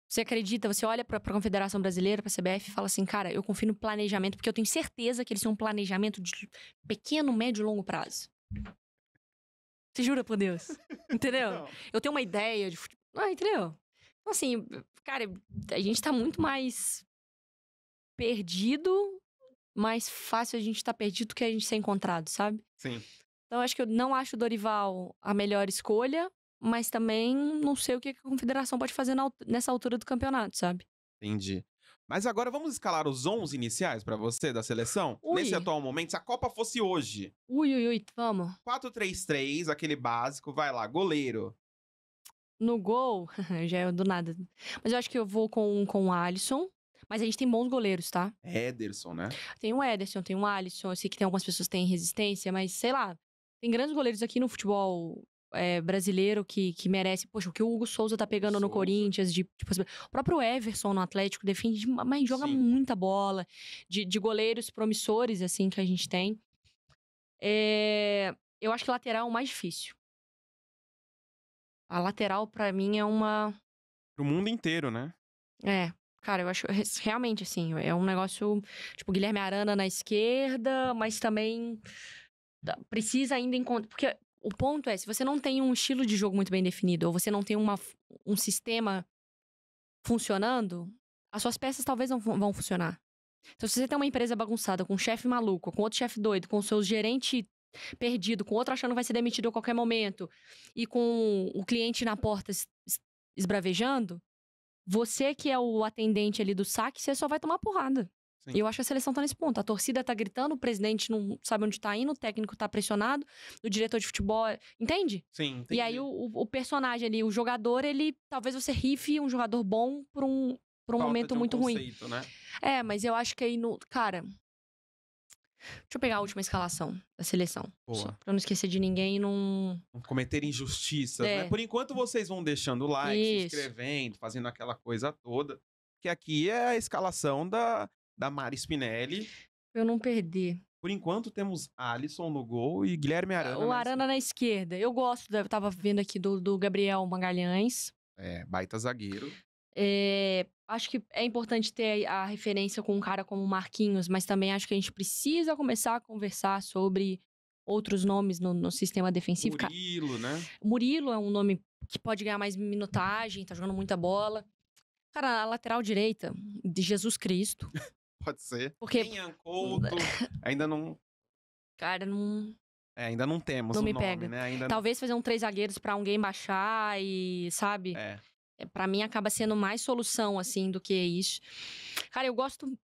Você acredita, você olha pra Confederação Brasileira, pra CBF e fala assim, cara, eu confio no planejamento, porque eu tenho certeza que eles têm um planejamento de pequeno, médio e longo prazo. Você jura por Deus? Entendeu? Não. Eu tenho uma ideia de futebol. Entendeu? Então, assim, cara, a gente tá muito mais perdido, mais fácil a gente tá perdido do que a gente ser encontrado, sabe? Sim. Então, acho que eu não acho o Dorival a melhor escolha, mas também não sei o que a Confederação pode fazer nessa altura do campeonato, sabe? Entendi. Mas agora vamos escalar os 11 iniciais pra você da seleção? Ui. Nesse atual momento, se a Copa fosse hoje. Ui, vamos. 4-3-3, aquele básico, vai lá, goleiro. No gol, já é do nada. Mas eu acho que eu vou com o Alisson. Mas a gente tem bons goleiros, tá? Ederson, né? Tem o Ederson, tem o Alisson. Eu sei que tem algumas pessoas que têm resistência, mas sei lá. Tem grandes goleiros aqui no futebol brasileiro que merece. Poxa, o que o Hugo Souza tá pegando no Corinthians, o próprio Everson no Atlético defende, mas joga muita bola. De goleiros promissores, assim, que a gente tem. Eu acho que lateral é o mais difícil. A lateral, pra mim, é uma... Pro mundo inteiro, né? Cara, eu acho realmente, assim, é um negócio... Tipo, Guilherme Arana na esquerda, mas também precisa ainda encontrar... Porque o ponto é, se você não tem um estilo de jogo muito bem definido, ou você não tem um sistema funcionando, as suas peças talvez não vão funcionar. Então, se você tem uma empresa bagunçada, com um chefe maluco, com outro chefe doido, com o seu gerente perdido, com outro achando que vai ser demitido a qualquer momento, e com o cliente na porta esbravejando, você que é o atendente ali do saque, você só vai tomar porrada. E eu acho que a seleção tá nesse ponto. A torcida tá gritando, o presidente não sabe onde tá indo, o técnico tá pressionado, o diretor de futebol... Entende? Sim, entendi. E aí o personagem ali, o jogador, ele... Talvez você rife um jogador bom por um momento muito ruim. Né? Mas eu acho que aí no... Cara... Deixa eu pegar a última escalação da seleção. Boa. Pra não esquecer de ninguém e não cometer injustiças, né? Por enquanto vocês vão deixando o like, se inscrevendo, fazendo aquela coisa toda. Que aqui é a escalação da Mari Spinelli. Eu não perder. Por enquanto temos Alisson no gol e Guilherme Arana. O Arana na esquerda. Eu gosto, eu tava vendo aqui do Gabriel Magalhães. Baita zagueiro. Acho que é importante ter a referência com um cara como o Marquinhos, mas também acho que a gente precisa começar a conversar sobre outros nomes no sistema defensivo. Murilo, né? O Murilo é um nome que pode ganhar mais minutagem, tá jogando muita bola. Cara, a lateral direita de Jesus Cristo. Pode ser. Porque- Nem Ian Couto, ainda não... Cara, não... ainda não temos Não o me nome, pega. né? Ainda Talvez fazer um 3 zagueiros pra alguém baixar e, sabe? Pra mim acaba sendo mais solução, assim, do que isso. Cara, eu gosto...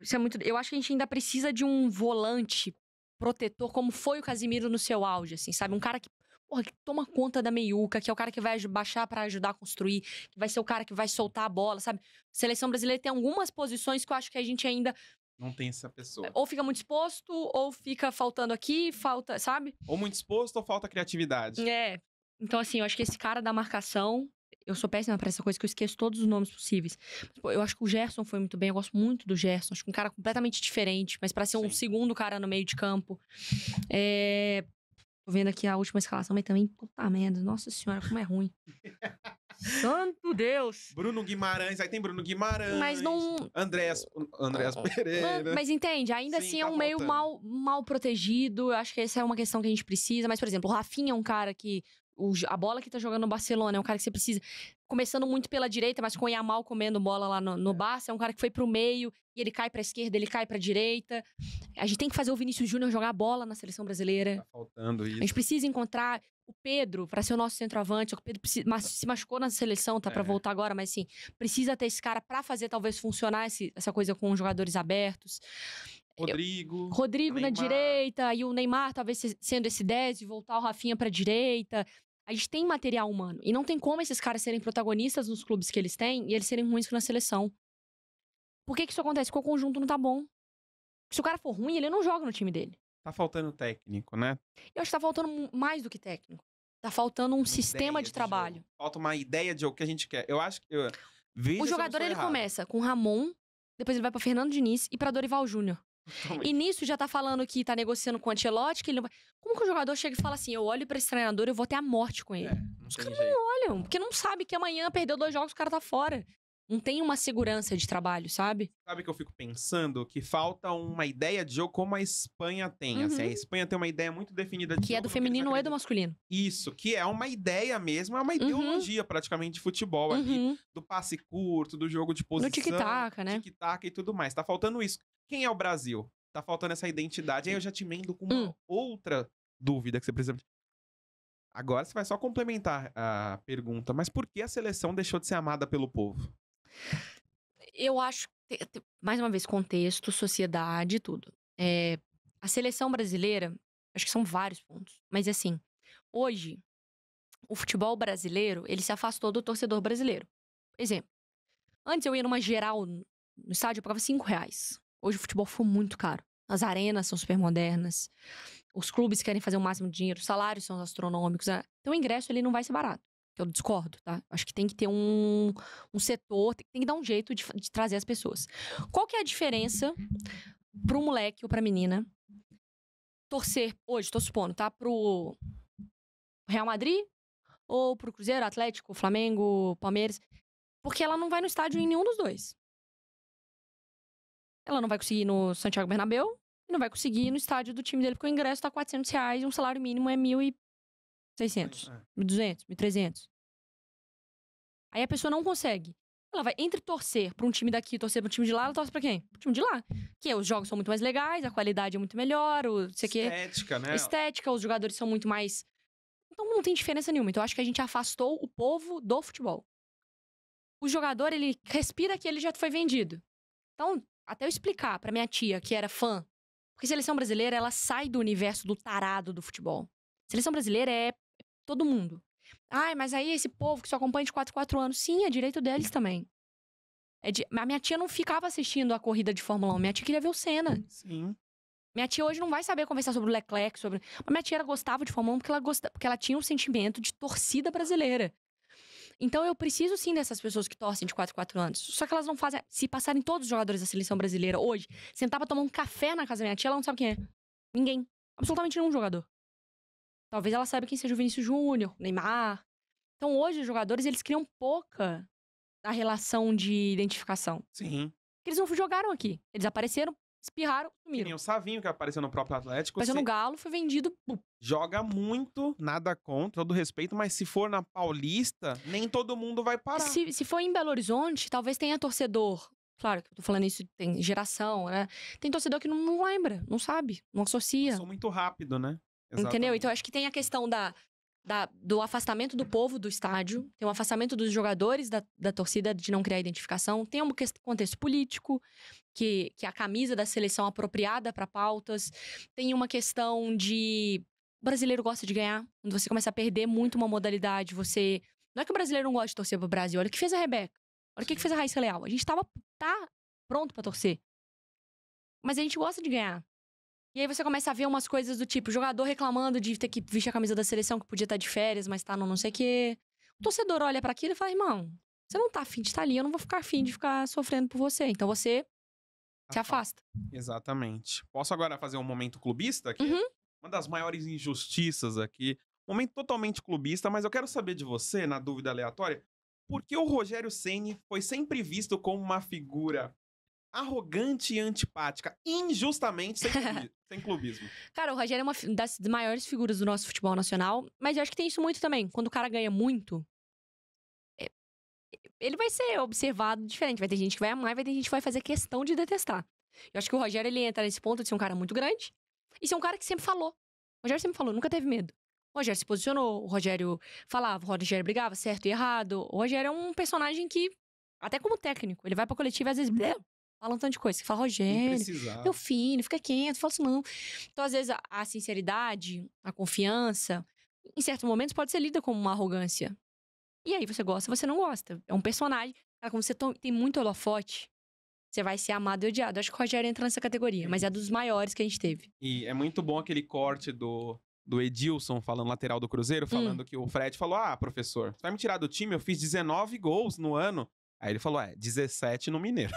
Isso é muito... Eu acho que a gente ainda precisa de um volante protetor, como foi o Casimiro no seu auge, assim, sabe? Um cara que, porra, que toma conta da meiuca, que é o cara que vai baixar pra ajudar a construir, que vai ser o cara que vai soltar a bola, sabe? Seleção brasileira tem algumas posições que eu acho que a gente ainda não tem essa pessoa. ou fica muito exposto, ou fica faltando aqui, falta, sabe? Ou muito exposto ou falta criatividade. É. Então, assim, eu acho que esse cara da marcação... Eu sou péssima pra essa coisa, que eu esqueço todos os nomes possíveis. Pô, eu acho que o Gerson foi muito bem, eu gosto muito do Gerson. Acho que um cara completamente diferente, mas pra ser um Sim. segundo cara no meio de campo. Tô vendo aqui a última escalação, mas também, puta merda, nossa senhora, como é ruim. Santo Deus! Bruno Guimarães, aí tem Bruno Guimarães. Mas não... Andréas Pereira. Mas entende, ainda Sim, assim tá é um meio faltando. mal protegido. Eu acho que essa é uma questão que a gente precisa. Mas, por exemplo, o Rafinha é um cara que... A bola que tá jogando no Barcelona é um cara que você precisa... Começando muito pela direita, mas com o Yamal comendo bola lá no Barça. É um cara que foi pro meio e ele cai pra esquerda, ele cai pra direita. A gente tem que fazer o Vinícius Júnior jogar bola na seleção brasileira. Tá faltando A isso. gente precisa encontrar o Pedro pra ser o nosso centroavante. O Pedro se machucou na seleção, tá pra voltar agora, mas assim, precisa ter esse cara pra fazer talvez funcionar essa coisa com os jogadores abertos. Rodrigo na direita, e o Neymar talvez sendo esse 10 e voltar o Rafinha pra direita. A gente tem material humano. E não tem como esses caras serem protagonistas nos clubes que eles têm e eles serem ruins na seleção. Por que isso acontece? Porque o conjunto não tá bom. Se o cara for ruim, ele não joga no time dele. Tá faltando técnico, né? Eu acho que tá faltando mais do que técnico. Tá faltando um sistema Ideia de trabalho. jogo. Falta uma ideia de jogo que a gente quer. Eu acho que... O jogador, ele começa com Ramon, depois ele vai pra Fernando Diniz e pra Dorival Júnior. E nisso já tá falando que tá negociando com o Ancelotti, que ele não vai... Como que o jogador chega e fala assim, eu olho pra esse treinador e eu vou até a morte com ele? Os caras não olham, porque não sabe que amanhã perdeu 2 jogos, o cara tá fora. Não tem uma segurança de trabalho, sabe? Sabe que eu fico pensando? Que falta uma ideia de jogo como a Espanha tem. Assim, a Espanha tem uma ideia muito definida de Que jogo. é do feminino e do masculino. Isso, que é uma ideia mesmo, é uma ideologia praticamente de futebol aqui. Do passe curto, do jogo de posição. No tic-tac, né? Tic-tac e tudo mais. Tá faltando isso. Quem é o Brasil? Tá faltando essa identidade. Aí eu já te emendo com uma outra dúvida que você precisa... Agora você vai só complementar a pergunta. Mas por que a seleção deixou de ser amada pelo povo? Eu acho, mais uma vez, contexto, sociedade, tudo. A seleção brasileira, acho que são vários pontos. Mas assim, hoje, o futebol brasileiro, ele se afastou do torcedor brasileiro. Exemplo, antes eu ia numa geral no estádio, eu pagava R$5. Hoje o futebol ficou muito caro. As arenas são super modernas. Os clubes querem fazer o máximo de dinheiro. Os salários são astronômicos. Então o ingresso ele não vai ser barato. Eu discordo, tá? Acho que tem que ter um setor, tem que dar um jeito de trazer as pessoas. Qual que é a diferença pro moleque ou pra menina torcer hoje, tô supondo, tá? Pro Real Madrid ou pro Cruzeiro, Atlético, Flamengo, Palmeiras? Porque ela não vai no estádio em nenhum dos dois. Ela não vai conseguir ir no Santiago Bernabéu e não vai conseguir ir no estádio do time dele, porque o ingresso tá R$400 e um salário mínimo é 1.600, 1.200, 1.300. Aí a pessoa não consegue. Ela vai entre torcer pra um time daqui e torcer pro time de lá, ela torce pra quem? Pro time de lá. Que os jogos são muito mais legais, a qualidade é muito melhor, Estética, né? Estética, os jogadores são muito mais... Então não tem diferença nenhuma. Então eu acho que a gente afastou o povo do futebol. O jogador, ele respira que ele já foi vendido. Então, até eu explicar pra minha tia, que era fã, porque a seleção brasileira, ela sai do universo do tarado do futebol. A seleção brasileira é todo mundo. Ai, mas aí esse povo que só acompanha de 4 em 4 anos, sim, é direito deles também. A minha tia não ficava assistindo a corrida de Fórmula 1, minha tia queria ver o Senna. Sim. Minha tia hoje não vai saber conversar sobre o Leclerc, mas minha tia gostava de Fórmula 1 porque ela tinha um sentimento de torcida brasileira. Então eu preciso sim dessas pessoas que torcem de 4 em 4 anos. Só que elas não fazem... Se passarem todos os jogadores da seleção brasileira hoje, sentar pra tomar um café na casa da minha tia, ela não sabe quem é. Ninguém. Absolutamente nenhum jogador. Talvez ela saiba quem seja o Vinícius Júnior, Neymar. Então hoje os jogadores, eles criam pouca da relação de identificação. Sim. Porque eles não jogaram aqui. Eles apareceram, espirraram, Que sumiram. nem o Savinho, que apareceu no próprio Atlético. Apareceu no Galo, foi vendido... Joga muito, nada contra, todo respeito, mas se for na Paulista, nem todo mundo vai parar. Se for em Belo Horizonte, talvez tenha torcedor Claro que eu tô falando isso, tem geração, né? Tem torcedor que não lembra, não sabe, não associa. Passou muito rápido, né? Entendeu? Então, Exatamente. acho que tem a questão do afastamento do povo do estádio, tem o afastamento dos jogadores da torcida de não criar identificação, tem um contexto político, que a camisa da seleção apropriada para pautas, tem uma questão de. O brasileiro gosta de ganhar, quando você começa a perder muito uma modalidade, você. Não é que o brasileiro não gosta de torcer pro Brasil, olha o que fez a Rebeca, olha o que fez a Raíssa Leal. A gente tá pronto pra torcer, mas a gente gosta de ganhar. E aí você começa a ver umas coisas do tipo, jogador reclamando de ter que vestir a camisa da seleção, que podia estar de férias, mas tá no não sei o quê. O torcedor olha pra aquilo e fala, irmão, você não tá afim de estar ali, eu não vou ficar afim de ficar sofrendo por você. Então você se afasta. Exatamente. Posso agora fazer um momento clubista aqui? Uhum. Uma das maiores injustiças aqui. Momento totalmente clubista, mas eu quero saber de você, na dúvida aleatória, por que o Rogério Ceni foi sempre visto como uma figura arrogante e antipática, injustamente, sem clubismo? Cara, o Rogério é uma das maiores figuras do nosso futebol nacional, mas eu acho que tem isso muito também. Quando o cara ganha muito, ele vai ser observado diferente. Vai ter gente que vai amar e vai ter gente que vai fazer questão de detestar. Eu acho que o Rogério, ele entra nesse ponto de ser um cara muito grande e ser um cara que sempre falou. O Rogério sempre falou, nunca teve medo. O Rogério se posicionou, o Rogério falava, o Rogério brigava, certo e errado. O Rogério é um personagem que, até como técnico, ele vai pra coletiva e às vezes fala um tanto de coisa. Você fala, Nem Rogério, precisava. meu filho, fica quieto, fala isso não. Então, às vezes, a sinceridade, a confiança, em certos momentos pode ser lida como uma arrogância. E aí você gosta, você não gosta. É um personagem. Cara, como você tem muito holofote, você vai ser amado e odiado. Eu acho que o Rogério entra nessa categoria, mas é dos maiores que a gente teve. E é muito bom aquele corte do Edilson, falando lateral do Cruzeiro, falando que o Fred falou: ah, professor, você vai me tirar do time? Eu fiz 19 gols no ano. Aí ele falou: 17 no Mineiro.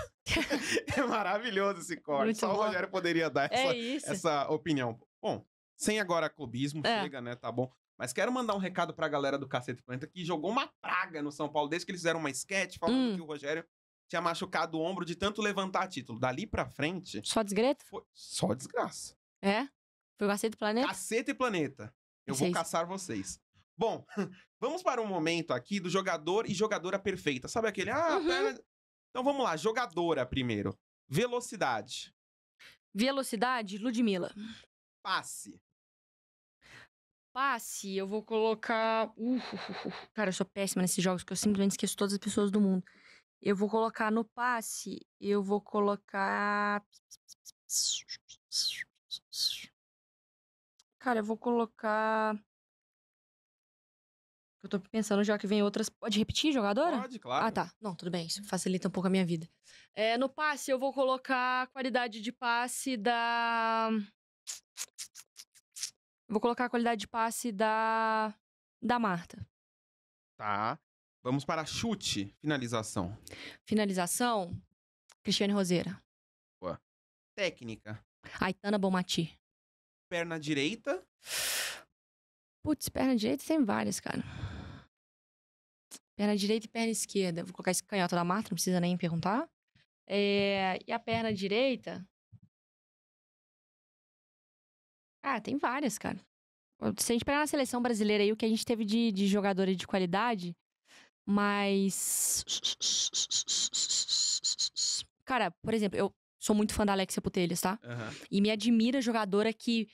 É maravilhoso esse corte. Muito Só bom. o Rogério poderia dar Isso. essa opinião. Bom, sem agora clubismo, É. chega, né? Tá bom. Mas quero mandar um recado pra galera do Cacete Planeta que jogou uma praga no São Paulo desde que eles fizeram uma sketch falando que o Rogério tinha machucado o ombro de tanto levantar título. Dali pra frente, Só desgreta? foi só desgraça. É? Foi o Cacete do Planeta? Cacete e Planeta. Eu vou Vocês. caçar vocês. Bom, vamos para um momento aqui do jogador e jogadora perfeita. Sabe aquele? Perna... Então vamos lá, jogadora primeiro. Velocidade. Velocidade, Ludmilla. Passe. Passe, eu vou colocar. Cara, eu sou péssima nesses jogos, que eu simplesmente esqueço todas as pessoas do mundo. Eu vou colocar no passe, eu vou colocar. Cara, eu vou colocar. Eu tô pensando já que vem outras. Pode repetir, jogadora? Pode, claro. Ah, tá. Não, tudo bem. Isso facilita um pouco a minha vida. No passe, eu vou colocar a qualidade de passe da. Vou colocar a qualidade de passe da Marta. Tá. Vamos para chute, finalização. Finalização, Cristiane Roseira. Boa. Técnica. Aitana Bonmati. Perna direita. Putz, perna direita tem várias, cara. Perna direita e perna esquerda. Vou colocar esse canhota da Marta, não precisa nem perguntar. E a perna direita... Ah, tem várias, cara. Se a gente pegar na seleção brasileira aí, o que a gente teve de jogadora de qualidade, mas... Cara, por exemplo, eu sou muito fã da Alexia Putellas, tá? E me admira jogadora que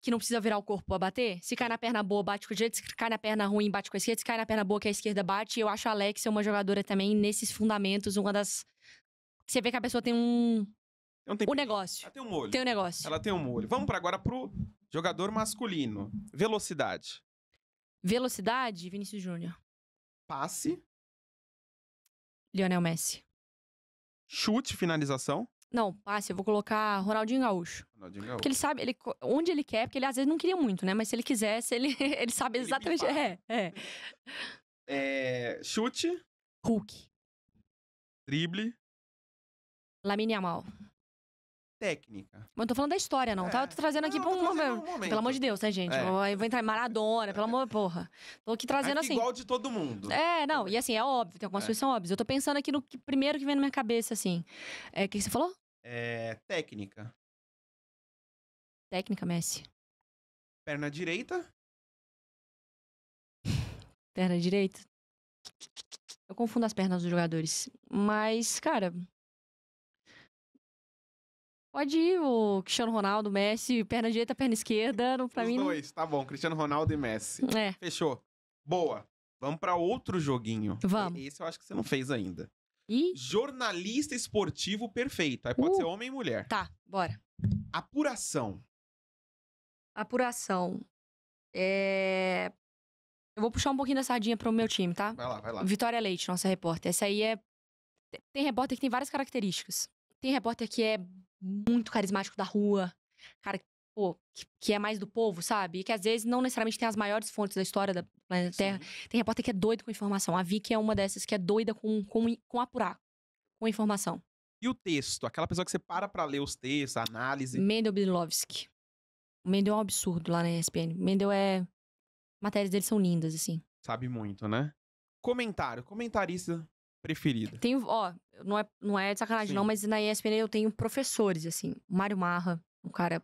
não precisa virar o corpo pra bater. Se cai na perna boa, bate com a direita. Se cai na perna ruim, bate com a esquerda. Se cai na perna boa, que a esquerda bate. Eu acho a Alexia uma jogadora também, nesses fundamentos, uma das... Você vê que a pessoa tem um negócio. Ela tem um molho. Tem um negócio. Ela tem um molho. Vamos agora pro jogador masculino. Velocidade. Velocidade, Vinícius Júnior. Passe. Lionel Messi. Chute, finalização. Não, passe, eu vou colocar Ronaldinho Gaúcho. Ronaldinho Gaúcho. Porque ele sabe onde ele quer, porque ele às vezes não queria muito, né? Mas se ele quisesse, ele sabe exatamente. Chute. Hulk. Drible. Lamine Yamal. Técnica. Mas eu tô falando da história, não, tá? Eu tô trazendo aqui pra um momento. Pelo amor de Deus, né, gente? Eu vou entrar em Maradona, pelo amor, porra. Tô aqui trazendo assim. Igual de todo mundo. Não, e assim, é óbvio, tem algumas coisas que são óbvias. Eu tô pensando aqui no primeiro que vem na minha cabeça, assim. O que você falou? Técnica. Técnica, Messi. Perna direita. Perna direita. Eu confundo as pernas dos jogadores. Mas, cara, Pode ir o Cristiano Ronaldo, Messi, perna direita, perna esquerda. Pra Os mim. dois, tá bom. Cristiano Ronaldo e Messi. É. Fechou. Boa. Vamos pra outro joguinho. Vamos. Esse eu acho que você não fez ainda. E. Jornalista esportivo perfeito. Aí pode ser homem e mulher. Tá, bora. Apuração. Apuração. Eu vou puxar um pouquinho da sardinha pro meu time, tá? Vai lá, vai lá. Vitória Leite, nossa repórter. Essa aí é. Tem repórter que tem várias características. Tem repórter que é muito carismático da rua. Cara, pô, que é mais do povo, sabe? E que às vezes não necessariamente tem as maiores fontes da história da planeta Terra. Tem repórter que é doido com informação. A Vicky é uma dessas que é doida com apurar, com informação. E o texto? Aquela pessoa que você para pra ler os textos, a análise. Mendel Bilovski. O Mendel é um absurdo lá na ESPN. Mendel é. Matérias dele são lindas, assim. Sabe muito, né? Comentário. Comentarista preferido. Tenho, ó, não é de sacanagem, Sim. não, mas na ESPN eu tenho professores, assim. O Mário Marra, um cara.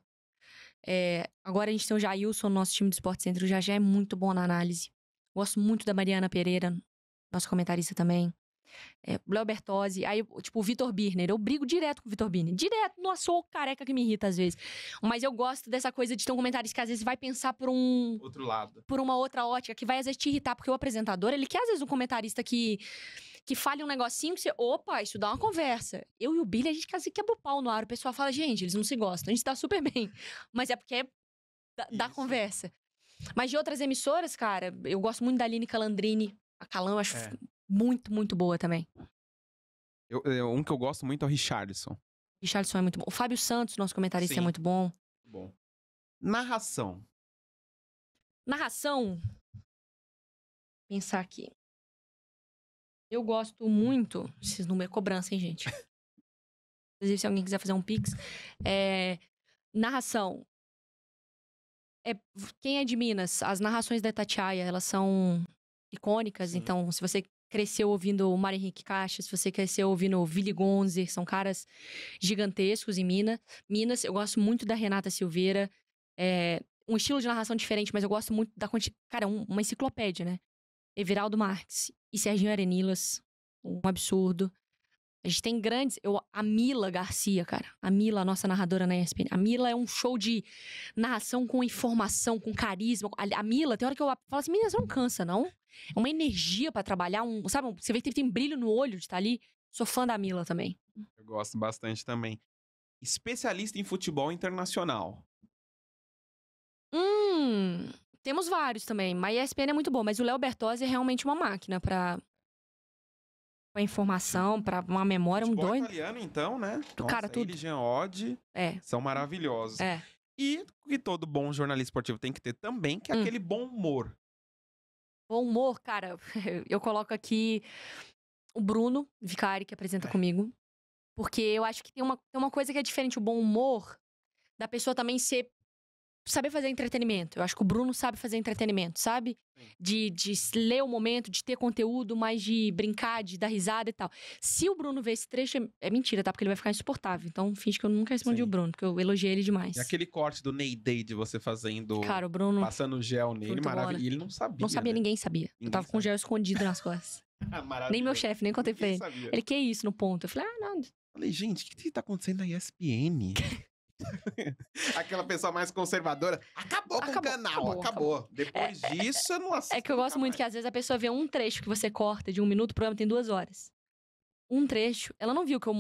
Agora a gente tem o Jailson no nosso time do Sport Center. O Jajá é muito bom na análise. Gosto muito da Mariana Pereira, nossa comentarista também. O Léo Bertozzi. Aí, tipo, o Vitor Birner. Eu brigo direto com o Vitor Birner. Direto. Nossa, sou o careca que me irrita às vezes. Mas eu gosto dessa coisa de ter um comentarista que às vezes vai pensar por Outro lado. por uma outra ótica, que vai às vezes te irritar. Porque o apresentador, ele quer às vezes um comentarista que fale um negocinho que você... Opa, isso dá uma conversa. Eu e o Billy, a gente quase quebra o pau no ar. O pessoal fala, gente, eles não se gostam. A gente tá super bem. Mas é porque dá Isso. conversa. Mas de outras emissoras, cara, eu gosto muito da Aline Calandrini. A Calan eu acho muito, muito boa também. Um que eu gosto muito é o Richarlison. Richardson é muito bom. O Fábio Santos, nosso comentarista, Sim. é muito bom. Bom. Narração. Narração. Pensar aqui. Eu gosto muito. Esses números é cobrança, hein, gente? Inclusive, se alguém quiser fazer um pix. Narração. Quem é de Minas? As narrações da Itatiaia, elas são icônicas. Sim. Então, se você cresceu ouvindo o Mário Henrique Caixa, se você cresceu ouvindo o Willy Gonzer, são caras gigantescos em Minas. Eu gosto muito da Renata Silveira. Um estilo de narração diferente, mas eu gosto muito da quantidade. Cara, uma enciclopédia, né? Everaldo Marques e Serginho Arenilas. Um absurdo. A gente tem grandes... A Mila Garcia, cara. A Mila, a nossa narradora na ESPN. A Mila é um show de narração com informação, com carisma. A Mila, tem hora que eu falo assim, menina, você não cansa, não? É uma energia pra trabalhar. Sabe, você vê que tem brilho no olho de estar ali. Sou fã da Mila também. Eu gosto bastante também. Especialista em futebol internacional. Temos vários também. Mas a ESPN é muito bom. Mas o Léo Bertozzi é realmente uma máquina pra informação, pra uma memória, um Futebol doido. italiano, então, né? Cara, Nossa, tudo. ele e Jean Oddi são maravilhosos. E o que todo bom jornalista esportivo tem que ter também, que é aquele bom humor. Bom humor, cara. Eu coloco aqui o Bruno Vicari, que apresenta comigo. Porque eu acho que tem uma coisa que é diferente, o bom humor, da pessoa também saber fazer entretenimento. Eu acho que o Bruno sabe fazer entretenimento, sabe? De ler o momento, de ter conteúdo, mas de brincar, de dar risada e tal. Se o Bruno ver esse trecho, é mentira, tá? Porque ele vai ficar insuportável. Então, finge que eu nunca respondi o Bruno, porque eu elogiei ele demais. E aquele corte do Ney Day de você fazendo... Cara, o Bruno... Passando gel nele, maravilhoso. E ele não sabia, Não sabia, né? ninguém sabia. Eu tava com o gel escondido nas costas. Nem meu chefe, nem contei pra ele. Sabia. Ele, que isso, no ponto? Eu falei, nada. Falei, gente, o que tá acontecendo na ESPN? Aquela pessoa mais conservadora. Acabou com o canal, acabou. Depois disso, eu não assisto. É que eu gosto muito que às vezes a pessoa vê um trecho que você corta de 1 minuto, o programa tem 2 horas. Um trecho. Ela não viu que eu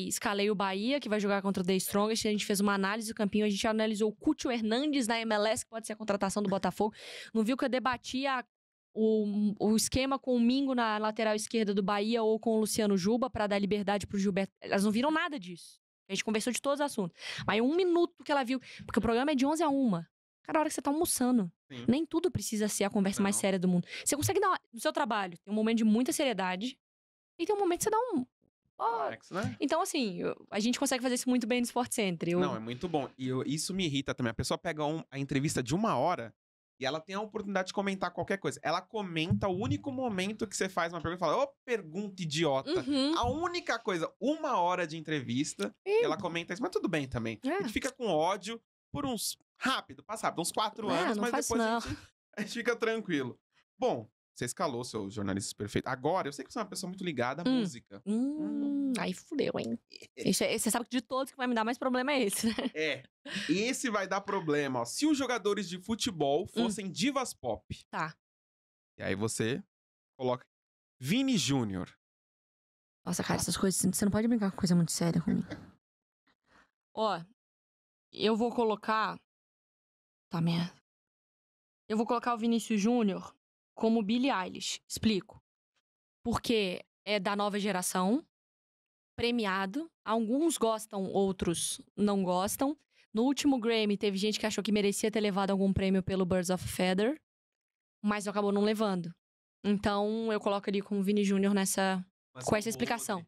escalei o Bahia, que vai jogar contra o The Strongest. A gente fez uma análise do campinho, a gente analisou o Cúcio Hernandes na MLS, que pode ser a contratação do Botafogo. Não viu que eu debatia o esquema com o Mingo na lateral esquerda do Bahia ou com o Luciano Juba pra dar liberdade pro Gilberto. Elas não viram nada disso. A gente conversou de todos os assuntos. Mas 1 minuto que ela viu. Porque o programa é de 11 a 1. Cara, a hora que você tá almoçando. Sim. Nem tudo precisa ser a conversa mais séria do mundo. Você consegue dar... No seu trabalho, tem um momento de muita seriedade. E tem um momento que você dá um... né? Então, assim, a gente consegue fazer isso muito bem no Sport Center. Não, é muito bom. E isso me irrita também. A pessoa pega a entrevista de 1 hora e ela tem a oportunidade de comentar qualquer coisa. Ela comenta o único momento que você faz uma pergunta e fala, pergunta idiota. A única coisa, 1 hora de entrevista, ela comenta isso. Mas tudo bem também. A gente fica com ódio por uns... Rápido, passa rápido, uns 4 anos, mas depois a gente fica tranquilo. Bom, Você escalou seus jornalistas perfeitos. Agora, eu sei que você é uma pessoa muito ligada à música. Aí fudeu, hein? Você sabe que de todos que vai me dar mais problema é esse, né? É. Esse vai dar problema, ó. Se os jogadores de futebol fossem divas pop. Tá. E aí você coloca Vini Júnior. Nossa, cara, essas coisas... Você não pode brincar com coisa muito séria comigo. Ó, eu vou colocar... Tá, merda. Eu vou colocar o Vinícius Júnior como Billie Eilish. Explico. Porque é da nova geração, premiado. Alguns gostam, outros não gostam. No último Grammy, teve gente que achou que merecia ter levado algum prêmio pelo Birds of a Feather, mas acabou não levando. Então, eu coloco ali como Vini Júnior nessa... com essa explicação.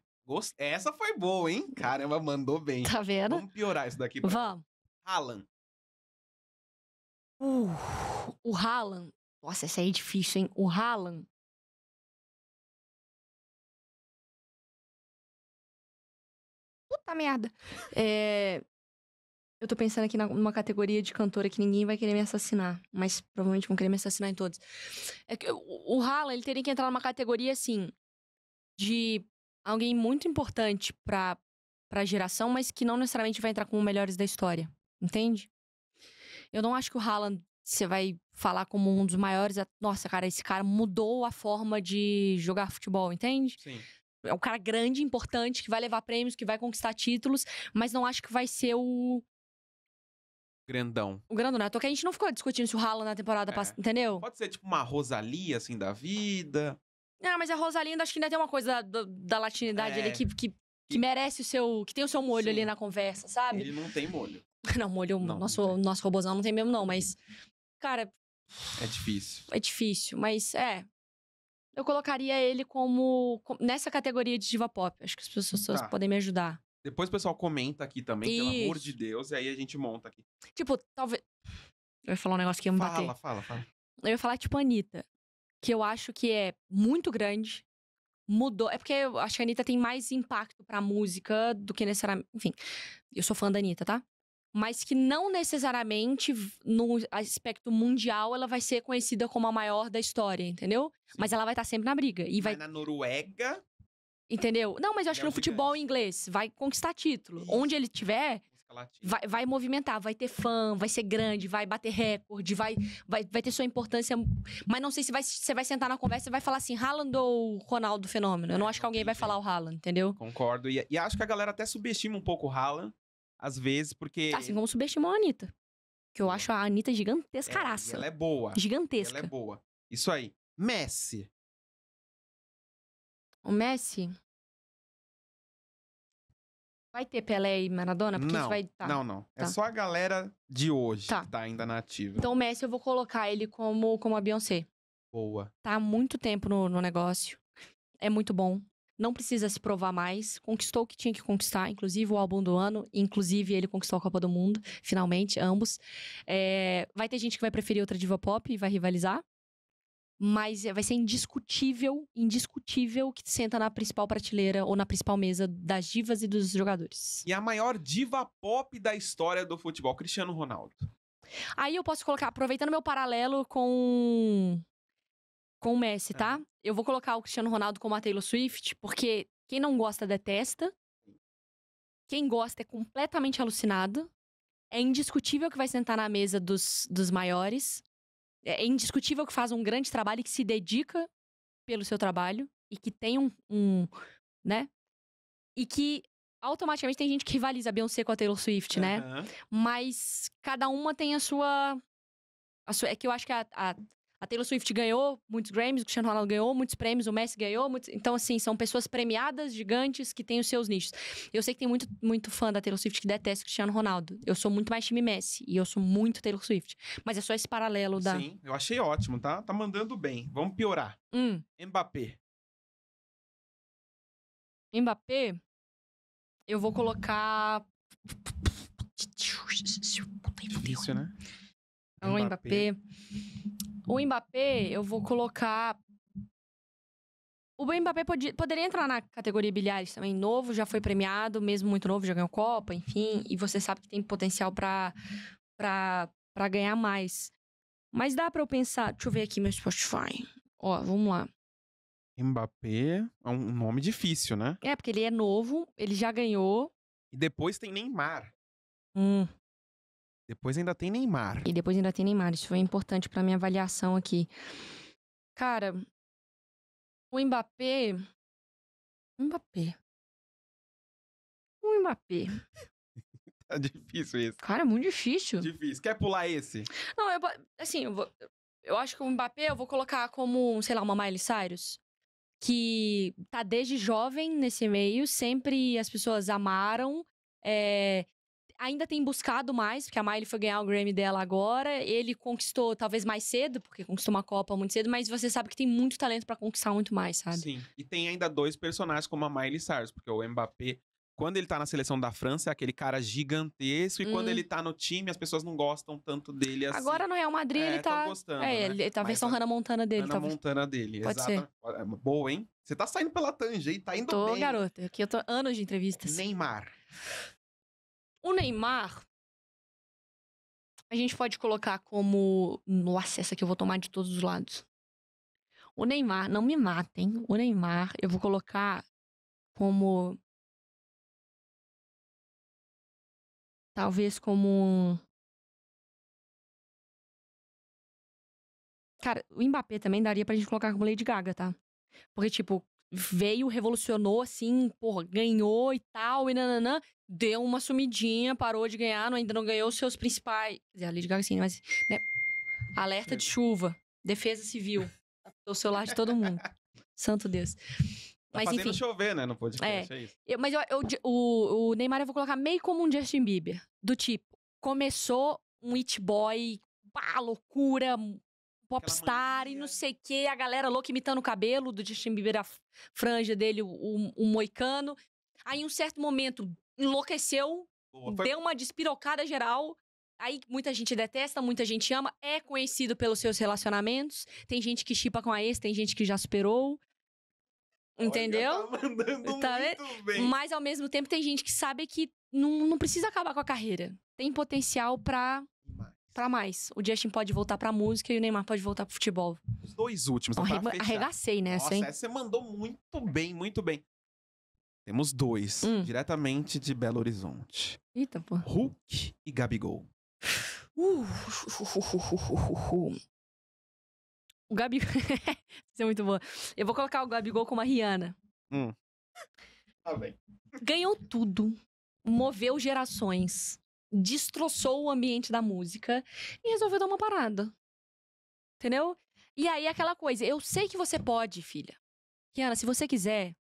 Essa foi boa, hein? Caramba, mandou bem. Tá vendo? Vamos piorar isso daqui. Vamos. Haaland. O Haaland... Nossa, essa aí é difícil, hein? O Haaland... Puta merda. Eu tô pensando aqui numa categoria de cantora que ninguém vai querer me assassinar. Mas provavelmente vão querer me assassinar em todos. É que o Haaland, ele teria que entrar numa categoria, assim... de alguém muito importante pra geração, mas que não necessariamente vai entrar como melhores da história. Entende? Eu não acho que o Haaland, você vai falar como um dos maiores... Nossa, cara, esse cara mudou a forma de jogar futebol, entende? Sim. É um cara grande, importante, que vai levar prêmios, que vai conquistar títulos, mas não acho que vai ser o... Grandão. O grandão, né? Só que a gente não ficou discutindo se o Haaland na temporada passada, entendeu? Pode ser tipo uma Rosalía, assim, da vida. Ah, mas a Rosalinda acho que ainda tem uma coisa da latinidade ali que merece o seu... Que tem o seu molho ali na conversa, sabe? Ele não tem molho. Não, molho... Não, nosso robôzão não tem mesmo, não. Mas, cara... É difícil. É difícil, mas eu colocaria ele como... Nessa categoria de diva pop. Acho que as pessoas podem me ajudar. Depois o pessoal comenta aqui também, pelo amor de Deus. E aí a gente monta aqui. Tipo, talvez... Eu ia falar um negócio que ia me bater. Fala. Eu ia falar tipo a Anitta. Que eu acho que é muito grande. Mudou. É porque eu acho que a Anitta tem mais impacto pra música do que necessariamente... Enfim, eu sou fã da Anitta, tá? Mas que não necessariamente, no aspecto mundial, ela vai ser conhecida como a maior da história, entendeu? Sim. Mas ela vai estar sempre na briga. E vai... na Noruega... Entendeu? Não, mas eu acho que no futebol inglês vai conquistar título. Isso. Onde ele tiver, vai movimentar, vai ter fã, vai ser grande, vai bater recorde, vai ter sua importância. Mas não sei se você vai sentar na conversa e vai falar assim, Haaland ou Ronaldo Fenômeno. Eu não acho que alguém vai falar o Haaland, entendeu? Concordo. E acho que a galera até subestima um pouco o Haaland, às vezes, porque... Assim como subestimou a Anitta. Que eu acho a Anitta gigantescaraça. Ela é boa. Gigantesca. Ela é boa. Isso aí. Messi. O Messi... Vai ter Pelé e Maradona? Porque isso vai... Não. É só a galera de hoje que tá ainda na ativa. Então o Messi eu vou colocar ele como a Beyoncé. Boa. Tá há muito tempo no negócio. É muito bom. Não precisa se provar mais. Conquistou o que tinha que conquistar, inclusive o álbum do ano. Inclusive ele conquistou a Copa do Mundo, finalmente, ambos. Vai ter gente que vai preferir outra diva pop e vai rivalizar. Mas vai ser indiscutível que senta na principal prateleira ou na principal mesa das divas e dos jogadores. E a maior diva pop da história do futebol, Cristiano Ronaldo. Aí eu posso colocar, aproveitando meu paralelo com o Messi, tá? Eu vou colocar o Cristiano Ronaldo como a Taylor Swift, porque quem não gosta detesta. Quem gosta é completamente alucinado. É indiscutível que vai sentar na mesa dos maiores. É indiscutível que faz um grande trabalho e que se dedica pelo seu trabalho. E que tem né? E que automaticamente tem gente que rivaliza a Beyoncé com a Taylor Swift, né? Mas cada uma tem a sua... É que eu acho que a Taylor Swift ganhou muitos Grammys, o Cristiano Ronaldo ganhou muitos prêmios, o Messi ganhou muitos... Então, assim, são pessoas premiadas, gigantes, que têm os seus nichos. Eu sei que tem muito fã da Taylor Swift que detesta o Cristiano Ronaldo. Eu sou muito mais time Messi e eu sou muito Taylor Swift. Mas é só esse paralelo da... Sim, eu achei ótimo, tá? Tá mandando bem. Vamos piorar. Mbappé. Mbappé, eu vou colocar... Difícil, né? O Mbappé, eu vou colocar... O Mbappé poderia entrar na categoria bilhares também. Novo, já foi premiado, mesmo muito novo, já ganhou Copa, enfim. E você sabe que tem potencial pra ganhar mais. Mas dá pra eu pensar... Deixa eu ver aqui meu Spotify. Ó, vamos lá. Mbappé é um nome difícil, né? É, porque ele é novo, ele já ganhou. E depois tem Neymar. Hum. Depois ainda tem Neymar. E depois ainda tem Neymar. Isso foi importante pra minha avaliação aqui. Cara, o Mbappé. O Mbappé. Tá difícil isso. Cara, é muito difícil. Difícil. Quer pular esse? Não, assim, eu acho que o Mbappé eu vou colocar como, sei lá, uma Miley Cyrus. Que tá desde jovem nesse meio, sempre as pessoas amaram. Ainda tem buscado mais, porque a Miley foi ganhar o Grammy dela agora. Ele conquistou talvez mais cedo, porque conquistou uma Copa muito cedo, mas você sabe que tem muito talento pra conquistar muito mais, sabe? Sim. E tem ainda 2 personagens como a Miley Cyrus, porque o Mbappé, quando ele tá na seleção da França, é aquele cara gigantesco, e quando ele tá no time, as pessoas não gostam tanto dele assim. Agora no Real Madrid ele tá. Tão gostando, ele tá a versão Hannah Montana dele, Hannah talvez. Montana dele, Pode exato. Boa, hein? Você tá saindo pela tangente, tá indo Tô, bem. garota. Aqui eu tô anos de entrevistas. Neymar. O Neymar, a gente pode colocar como... Nossa, essa aqui eu vou tomar de todos os lados. O Neymar, não me matem. O Neymar, eu vou colocar como... Talvez como... Cara, o Mbappé também daria pra gente colocar como Lady Gaga, tá? Porque, tipo, veio, revolucionou, assim, porra, ganhou e tal, e nananã. Deu uma sumidinha, parou de ganhar, ainda não ganhou os seus principais... Quer dizer, a Lady Gaga sim, mas... Né? Alerta de chuva, defesa civil. O celular de todo mundo. Santo Deus. Tá Mas fazendo enfim. chover, né, no podcast, é isso. Mas o Neymar eu vou colocar meio como um Justin Bieber. Do tipo, começou um it boy, pá, loucura, popstar e não sei o quê. A galera louca imitando o cabelo do Justin Bieber, a franja dele, o moicano. Aí, em um certo momento, enlouqueceu, deu uma despirocada geral. Aí, muita gente detesta, muita gente ama. É conhecido pelos seus relacionamentos. Tem gente que chipa com a ex, tem gente que já superou. Entendeu? Olha, tá mandando Tá muito bem. Mas, ao mesmo tempo, tem gente que sabe que não precisa acabar com a carreira. Tem potencial pra mais. O Justin pode voltar pra música e o Neymar pode voltar pro futebol. Os 2 últimos, Arregacei nessa, hein? Nossa, essa você mandou muito bem, muito bem. Temos 2, diretamente de Belo Horizonte. Eita, pô. Hulk e Gabigol. O Gabigol... Isso é muito boa. Eu vou colocar o Gabigol como a Rihanna. Tá bem. Ganhou tudo. Moveu gerações. Destroçou o ambiente da música. E resolveu dar uma parada. Entendeu? E aí, aquela coisa. Eu sei que você pode, filha. Rihanna, se você quiser...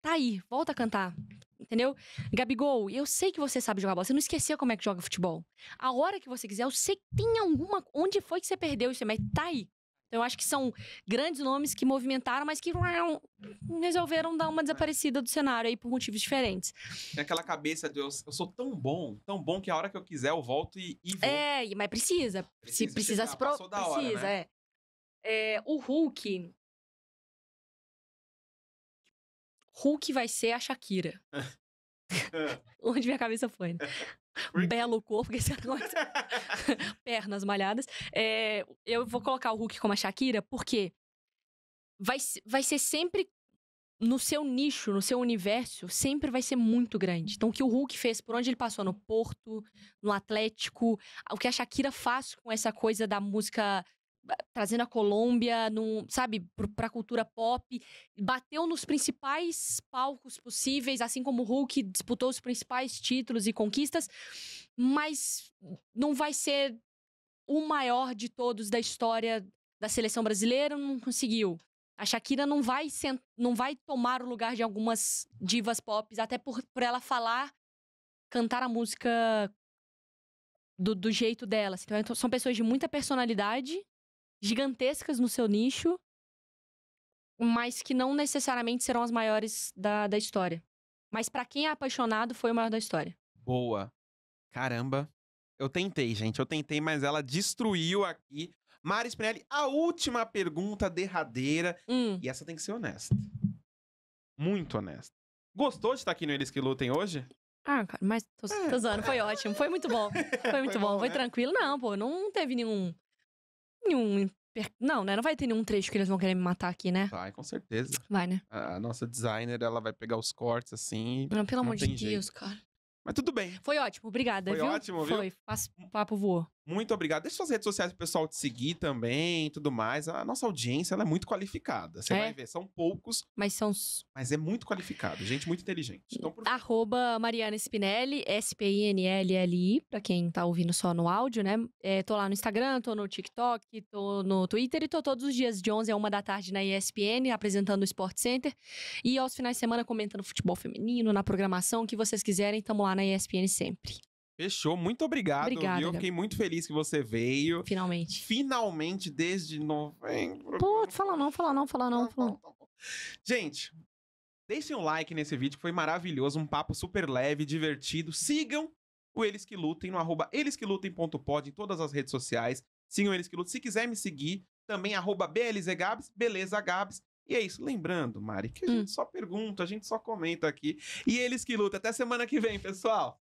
Tá aí. Volta a cantar. Entendeu? Gabigol, eu sei que você sabe jogar bola. Você não esqueceu como é que joga futebol. A hora que você quiser, eu sei que tem alguma... Onde foi que você perdeu isso? Mas tá aí. Então, eu acho que são grandes nomes que movimentaram, mas que resolveram dar uma desaparecida do cenário aí por motivos diferentes. Tem aquela cabeça de eu sou tão bom que a hora que eu quiser eu volto e vou. Mas precisa. Precisa se passou da hora, precisa, né? O Hulk... Hulk vai ser a Shakira. Onde minha cabeça foi, né? Belo corpo, que esse negócio... Pernas malhadas. Eu vou colocar o Hulk como a Shakira, porque vai ser sempre no seu nicho, no seu universo, sempre vai ser muito grande. Então, o que o Hulk fez, por onde ele passou, no Porto, no Atlético, o que a Shakira faz com essa coisa da música... trazendo a Colômbia, sabe, pra cultura pop, bateu nos principais palcos possíveis, assim como o Hulk disputou os principais títulos e conquistas, mas não vai ser o maior de todos da história da seleção brasileira, não conseguiu. A Shakira não vai tomar o lugar de algumas divas pop, até por ela cantar a música do jeito dela. Então, são pessoas de muita personalidade, gigantescas no seu nicho, mas que não necessariamente serão as maiores da história. Mas pra quem é apaixonado, foi o maior da história. Boa. Caramba. Eu tentei, mas ela destruiu aqui. Mari Spinelli, a última pergunta derradeira. E essa tem que ser honesta. Muito honesta. Gostou de estar aqui no Eles que Lutem hoje? Ah, cara, mas tô zoando, foi ótimo. Foi muito bom. Foi muito bom, foi tranquilo. Não, pô, não teve nenhum Não, né? Não vai ter nenhum trecho que eles vão querer me matar aqui, né? Vai, com certeza. Vai, né? A nossa designer, ela vai pegar os cortes assim. Não, pelo não amor de tem Deus, jeito. cara. Mas tudo bem. Foi ótimo, obrigada, Foi viu? ótimo, viu? Foi, o papo voou. Muito obrigado. Deixa suas redes sociais pro pessoal te seguir também e tudo mais. A nossa audiência, ela é muito qualificada. Você vai ver, são poucos, mas é muito qualificado. Gente muito inteligente. Então, @Mariana Spinelli, SPINLLI, pra quem tá ouvindo só no áudio, né? Tô lá no Instagram, tô no TikTok, tô no Twitter e tô todos os dias de 11 a 1 da tarde na ESPN, apresentando o Sport Center. E aos finais de semana comentando futebol feminino, na programação, o que vocês quiserem, tamo lá na ESPN sempre. Fechou, muito obrigado. Obrigada, viu? Eu fiquei muito feliz que você veio. Finalmente. Finalmente, desde novembro. Pô, fala não. Gente, deixem um like nesse vídeo, que foi maravilhoso. Um papo super leve, divertido. Sigam o Eles Que Lutem no @elesquelutem.pod em todas as redes sociais. Sigam Eles Que Lutem. Se quiser me seguir, também @BLZGabs, beleza Gabs. E é isso. Lembrando, Mari, que a gente só pergunta, a gente só comenta aqui. E Eles Que Lutem. Até semana que vem, pessoal.